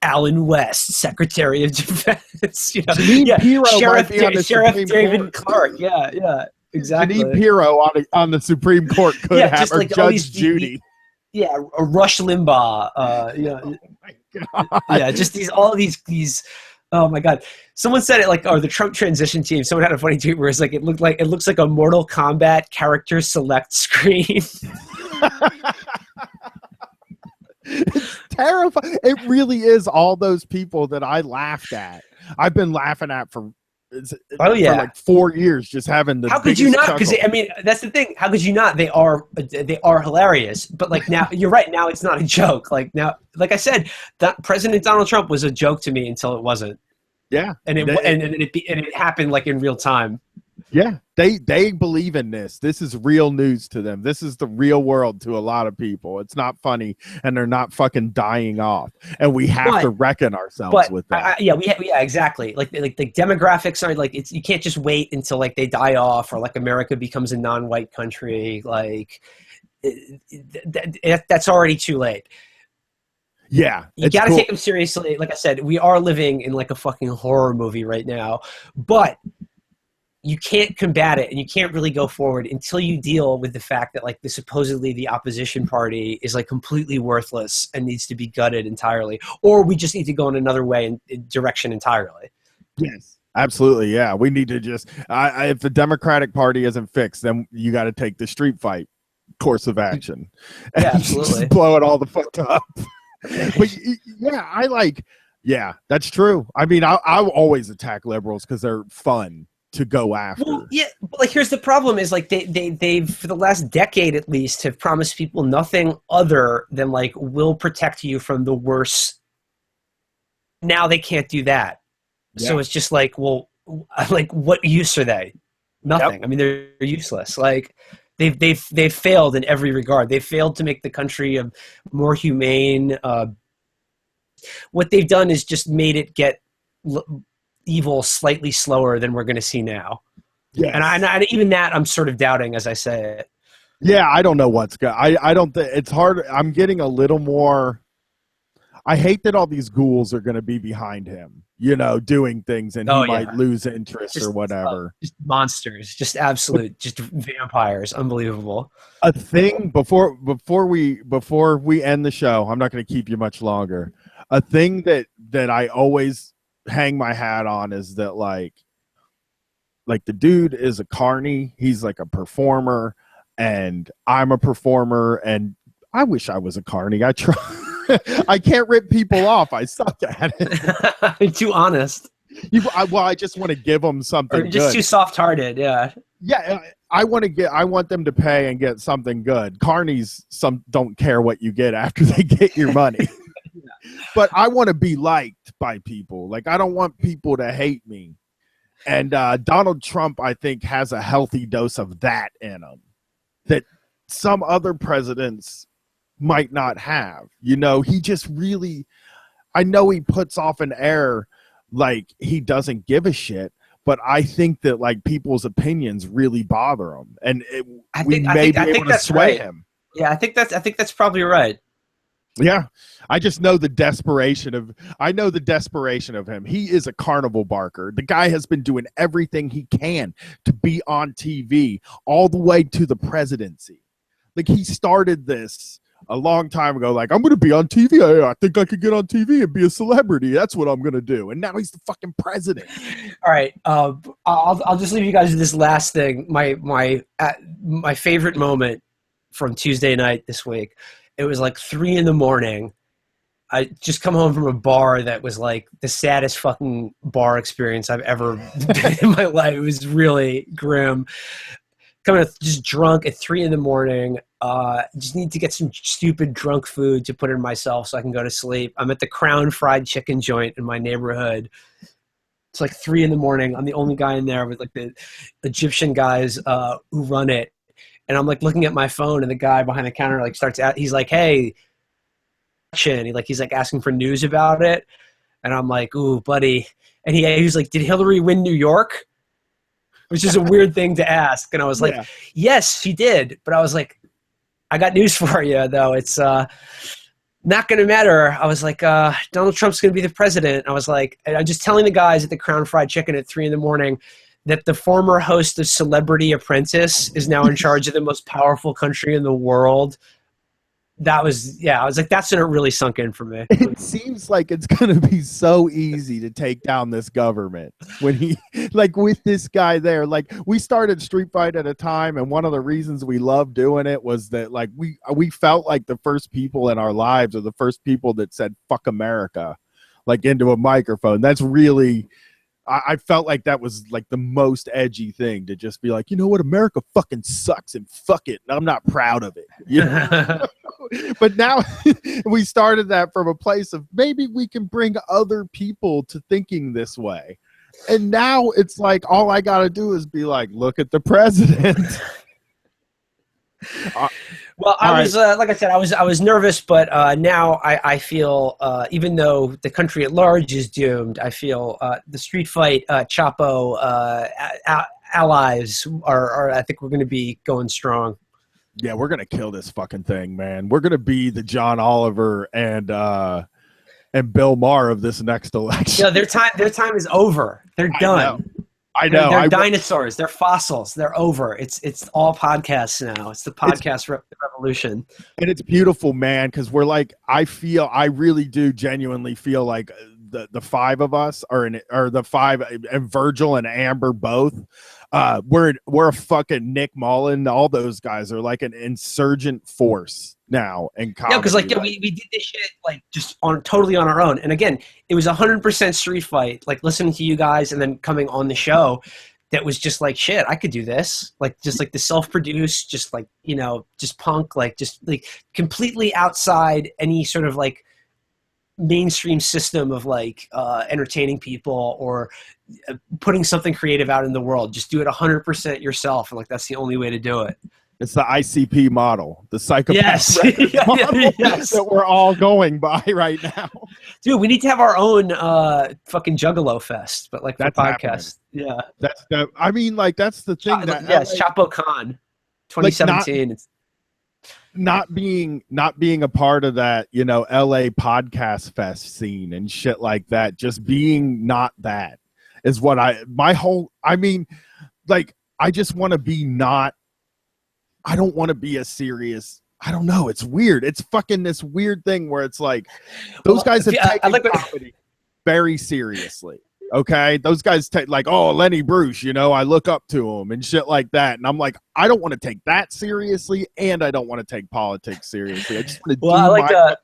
Alan West, Secretary of Defense. You know, Sheriff David Supreme Clark. Yeah, exactly. Janine Pirro on the Supreme Court could have, or like Judge Judy. Rush Limbaugh. Oh my God. Yeah, just all these. Oh my God! Someone said it like, the Trump transition team. Someone had a funny tweet where it's like it looks like a Mortal Kombat character select screen. It's terrifying. It really is all those people that I laughed at. I've been laughing at for like 4 years, just having the. How could you not? Because I mean, that's the thing. How could you not? They are hilarious. But like now, you're right. Now it's not a joke. Like now, like I said, that President Donald Trump was a joke to me until it wasn't. Yeah, and it happened like in real time. Yeah, they believe in this. This is real news to them. This is the real world to a lot of people. It's not funny, and they're not fucking dying off. And we have to reckon ourselves with that. Exactly. Like the demographics are like you can't just wait until like they die off or like America becomes a non-white country. Like that's already too late. Yeah, you got to take them seriously. Like I said, we are living in like a fucking horror movie right now, but you can't combat it and you can't really go forward until you deal with the fact that like supposedly the opposition party is like completely worthless and needs to be gutted entirely, or we just need to go in another way and direction entirely. Yes, absolutely. Yeah, we need to just if the Democratic Party isn't fixed, then you got to take the street fight course of action. And absolutely. Just blow it all the fuck up. But that's true. I mean, I'll always attack liberals because they're fun to go after. Well, yeah, but like here's the problem is like they've for the last decade at least have promised people nothing other than like we'll protect you from the worst. Now they can't do that. Yeah. So it's just like, well, like what use are they? Nothing. Yep. I mean, they're useless. Like they've failed in every regard. They failed to make the country a more humane. What they've done is just made it get evil slightly slower than we're going to see now. Yeah, and I even that I'm sort of doubting as I say it. Yeah, I don't know what's good. I don't think it's hard. I'm getting a little more. I hate that all these ghouls are going to be behind him, you know, doing things, and he might lose interest or whatever. Just monsters, just absolute, just vampires, unbelievable. A thing before we end the show, I'm not going to keep you much longer. A thing that I always hang my hat on is that like the dude is a carny. He's like a performer, and I'm a performer, and I wish I was a carny. I try. I can't rip people off. I suck at it. You're too honest. I just want to give them something. Or just too soft-hearted. Yeah. Yeah. I want them to pay and get something good. Carnies don't care what you get after they get your money. But I want to be liked by people. Like, I don't want people to hate me. And Donald Trump, I think, has a healthy dose of that in him that some other presidents might not have. You know, he just really, I know he puts off an air like he doesn't give a shit, but I think that like people's opinions really bother him, and we may be able to sway him. Yeah, I think that's probably right. Yeah, I just know the desperation of him. He is a carnival barker. The guy has been doing everything he can to be on TV all the way to the presidency. Like, he started this a long time ago. Like, I'm going to be on TV. I think I could get on TV and be a celebrity. That's what I'm going to do. And now he's the fucking president. All right. I'll just leave you guys with this last thing. My favorite moment from Tuesday night this week. It was like 3 a.m. I just come home from a bar that was like the saddest fucking bar experience I've ever been in my life. It was really grim. Coming just drunk at 3 a.m. Just need to get some stupid drunk food to put in myself so I can go to sleep. I'm at the Crown Fried Chicken joint in my neighborhood. It's like 3 a.m. I'm the only guy in there with like the Egyptian guys who run it. And I'm like looking at my phone, and the guy behind the counter like starts out. He's like, "Hey," he's like asking for news about it, and I'm like, "Ooh, buddy." And he was like, "Did Hillary win New York?" Which is a weird thing to ask. And I was like, yes, she did. But I was like, I got news for you, though. It's not going to matter. I was like, Donald Trump's going to be the president. I was like, and I'm just telling the guys at the Crown Fried Chicken at 3 a.m. that the former host of Celebrity Apprentice is now in charge of the most powerful country in the world. That was, I was like, that's when it really sunk in for me. It seems like it's going to be so easy to take down this government when he, like with this guy there, like we started Street Fight at a time. And one of the reasons we loved doing it was that like we felt like the first people in our lives or the first people that said, fuck America, like into a microphone. That's really, I felt like that was like the most edgy thing to just be like, you know what, America fucking sucks and fuck it. And I'm not proud of it. You know? But now we started that from a place of maybe we can bring other people to thinking this way. And now it's like, all I got to do is be like, look at the president. Well, I was like I said, I was nervous, but now I feel even though the country at large is doomed, I feel the Street Fight Chapo allies are. I think we're going to be going strong. Yeah, we're going to kill this fucking thing, man. We're going to be the John Oliver and Bill Maher of this next election. Yeah, their time is over. They're done. I know. They're dinosaurs. They're fossils. They're over. It's all podcasts now. It's the podcast revolution. And it's beautiful, man, because we're like, I really do genuinely feel like the five of us or the five, and Virgil and Amber both. We're a fucking Nick Mullen. All those guys are like an insurgent force now in comedy. Yeah, because we did this shit like just totally on our own. And again, it was 100% Street Fight. Like listening to you guys and then coming on the show, that was just like shit. I could do this. Like just like the self-produced, just like just punk, like just like completely outside any sort of like mainstream system of like entertaining people or putting something creative out in the world. Just do it 100% yourself, and like that's the only way to do it. It's the ICP model, the psychopath model yes. that we're all going by right now. Dude, we need to have our own fucking Juggalo Fest, but like the podcast. Happening. Yeah, I mean, like that's the thing. Yes, Chapo Con, 2017. Like not being a part of that, LA podcast fest scene and shit like that. Just being not that is what I just want to be not. I don't want to be a serious. I don't know. It's weird. It's fucking this weird thing where it's like those guys have taken comedy very seriously. Okay, those guys take like, oh, Lenny Bruce, I look up to him and shit like that, and I'm like, I don't want to take that seriously, and I don't want to take politics seriously. I just want to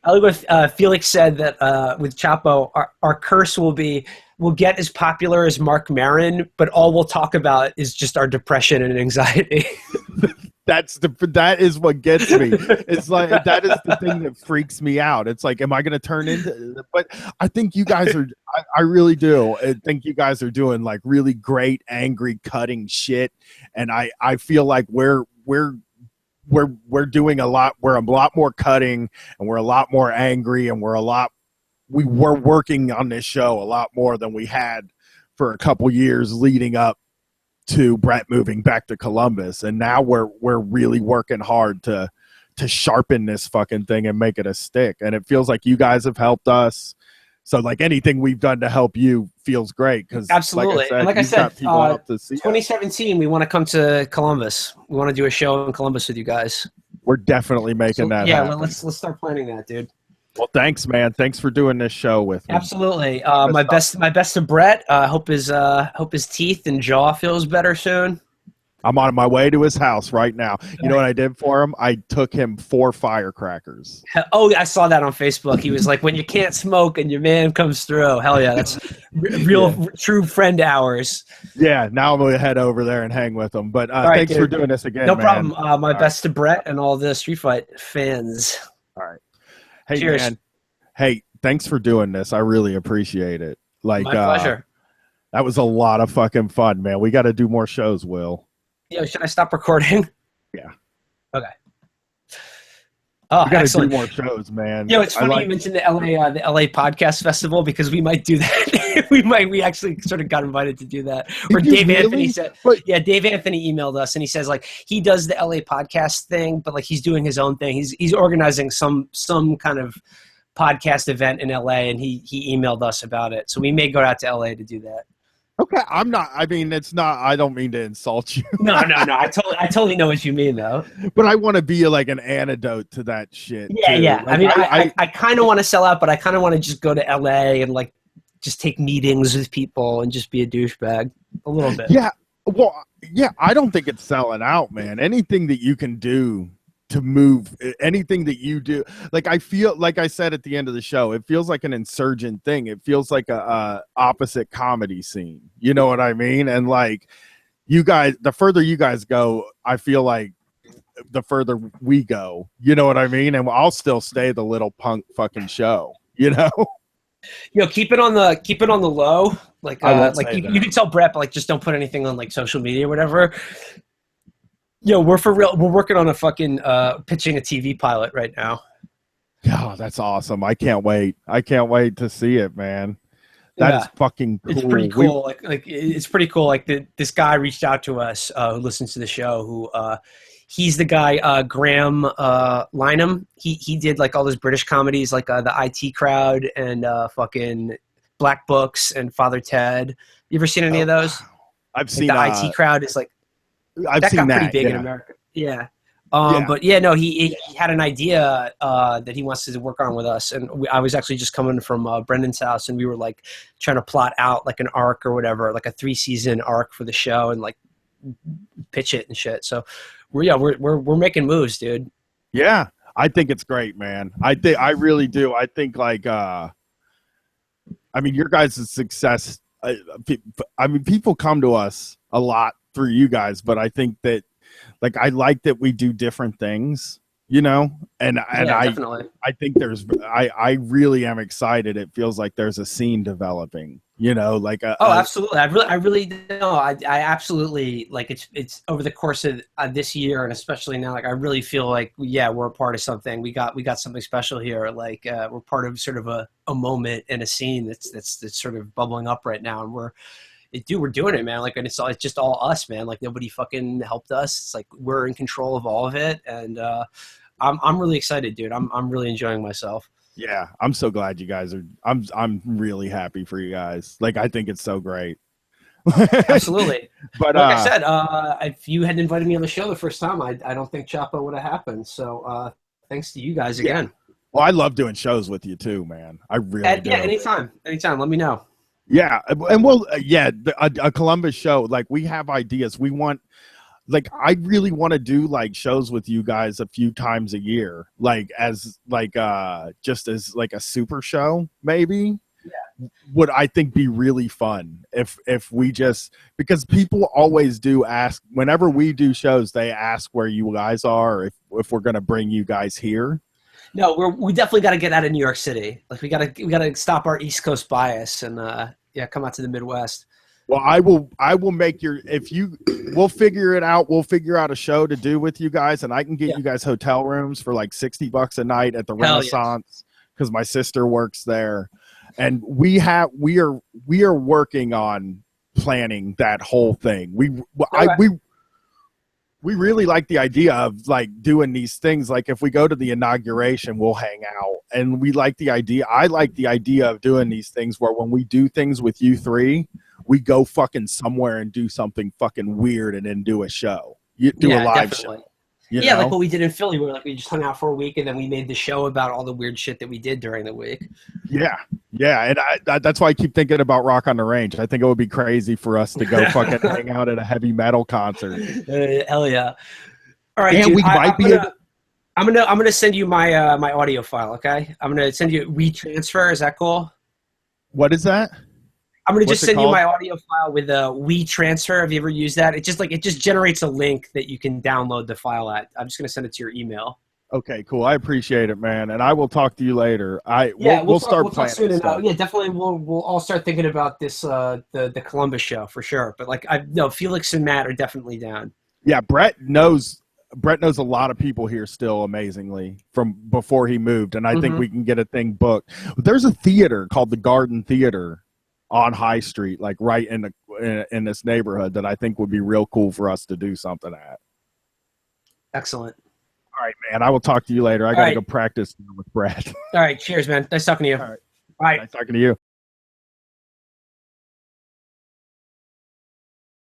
I like what Felix said that with Chapo, our curse will be we'll get as popular as Mark Maron, but all we'll talk about is just our depression and anxiety. That is what gets me. It's like that is the thing that freaks me out. It's like, am I going to turn into? But I think you guys are. I really do. I think you guys are doing like really great, angry, cutting shit, and I feel like we're doing a lot. We're a lot more cutting, and we're a lot more angry, and we're working on this show a lot more than we had for a couple years leading up to Brett moving back to Columbus, and now we're really working hard to sharpen this fucking thing and make it a stick. And it feels like you guys have helped us. So like anything we've done to help you feels great because absolutely. Like I said, 2017 we want to come to Columbus. We want to do a show in Columbus with you guys. We're definitely making that. Yeah, happen. Let's start planning that, dude. Well, thanks, man. Thanks for doing this show with me. Absolutely. My best to Brett. Hope his teeth and jaw feels better soon. I'm on my way to his house right now. You know what I did for him? I took him 4 firecrackers. Oh, I saw that on Facebook. He was like, when you can't smoke and your man comes through. Hell yeah, that's real, true friend hours. Yeah, now I'm going to head over there and hang with him. But right, thanks dude. for doing this again, No man. problem. My best to Brett and all the Street Fight fans. All right. Hey, Cheers. man. Hey, thanks for doing this. I really appreciate it. Like, my pleasure. That was a lot of fucking fun, man. We got to do more shows, Will. Yo, should I stop recording? Yeah. Okay. Oh, we gotta excellent. do more shows, man. Yo, it's funny you mentioned the LA Podcast Festival because we might do that. we actually sort of got invited to do that. Or Dave Anthony said, Dave Anthony emailed us and he says like he does the LA Podcast thing, but like he's doing his own thing. He's organizing some kind of podcast event in LA, and he emailed us about it. So we may go out to LA to do that. Okay, I don't mean to insult you. No. I totally know what you mean, though. But I want to be like an antidote to that shit. Yeah, too. yeah. Like, I mean, I kind of want to sell out, but I kind of want to just go to LA and like just take meetings with people and just be a douchebag a little bit. Yeah. Well, yeah. I don't think it's selling out, man. Anything that you can do to move, anything that you do, like I feel like I said at the end of the show, it feels like an insurgent thing. It feels like a opposite comedy scene. You know what I mean? And like you guys, the further you guys go, I feel like the further we go. You know what I mean? And I'll still stay the little punk fucking show. You know? Yo, keep it on the low. Like you can tell Brett, but like just don't put anything on like social media or whatever. Yo, we're for real. We're working on a fucking pitching a TV pilot right now. Yeah, that's awesome. I can't wait. I can't wait to see it, man. That is fucking cool. It's pretty cool. Like it's pretty cool. Like this guy reached out to us who listens to the show. Who he's the guy Graham Lynham. He did like all those British comedies, like the IT Crowd and fucking Black Books and Father Ted. You ever seen any of those? I've seen the IT Crowd. Is like. I've seen that. Pretty big in America. Yeah. But yeah, no, he had an idea that he wants to work on with us. And I was actually just coming from Brendan's house and we were like trying to plot out like an arc or whatever, like a 3-season arc for the show and like pitch it and shit. So we're making moves, dude. Yeah. I think it's great, man. I really do. I think like, I mean, your guys' success, I mean, people come to us a lot through you guys, but I think that like I like that we do different things, you know, and definitely. I think I really am excited. It feels like there's a scene developing, you know, like absolutely. I really know. I absolutely like it's over the course of this year and especially now. Like I really feel like we're a part of something. We got something special here. Like we're part of sort of a moment in a scene that's sort of bubbling up right now, and we're doing it, man. Like, and it's just all us, man. Like nobody fucking helped us. It's like we're in control of all of it, and I'm really excited, dude. I'm really enjoying myself. Yeah, I'm so glad you guys are. I'm really happy for you guys. Like, I think it's so great. Absolutely. But like I said, if you hadn't invited me on the show the first time, I don't think Chapo would have happened. So thanks to you guys again. Well, I love doing shows with you too, man. I really do. Yeah, anytime. Let me know. Yeah, and we'll a Columbus show. Like we have ideas. We want, like, I really want to do like shows with you guys a few times a year, like as like just as like a super show, maybe. Yeah. Would I think be really fun if we just, because people always do ask whenever we do shows, they ask where you guys are, if we're gonna bring you guys here. No, we definitely got to get out of New York City. Like we gotta stop our East Coast bias and come out to the Midwest. Well, I will make we'll figure it out. We'll figure out a show to do with you guys, and I can get you guys hotel rooms for like $60 a night at the Renaissance because my sister works there, and we are working on planning that whole thing. We really like the idea of like doing these things. Like if we go to the inauguration, we'll hang out, and we like the idea. I like the idea of doing these things where when we do things with you three, we go fucking somewhere and do something fucking weird and then do a show. You do a live show. Yeah, know? like what we did in Philly, where like we just hung out for a week and then we made the show about all the weird shit that we did during the week. Yeah, and that's why I keep thinking about Rock on the Range. I think it would be crazy for us to go fucking hang out at a heavy metal concert. Hell yeah! All right, And dude, we might be able. I'm gonna send you my my audio file. Okay, I'm gonna send you WeTransfer. Is that cool? What is that? I'm gonna What's just it send you called? my audio file with a WeTransfer. Have you ever used that? It just generates a link that you can download the file at. I'm just gonna send it to your email. Okay, cool. I appreciate it, man. And I will talk to you later. We'll start talk planning soon. And, stuff. yeah, definitely. We'll all start thinking about this the Columbus show for sure. But like Felix and Matt are definitely down. Yeah, Brett knows a lot of people here still amazingly from before he moved, and I think we can get a thing booked. There's a theater called the Garden Theater on High Street, like right in this neighborhood, that I think would be real cool for us to do something at. Excellent. All right, man. I will talk to you later. I got to right. go practice with Brett. All right. Cheers, man. Nice talking to you. All right. Bye. Nice talking to you.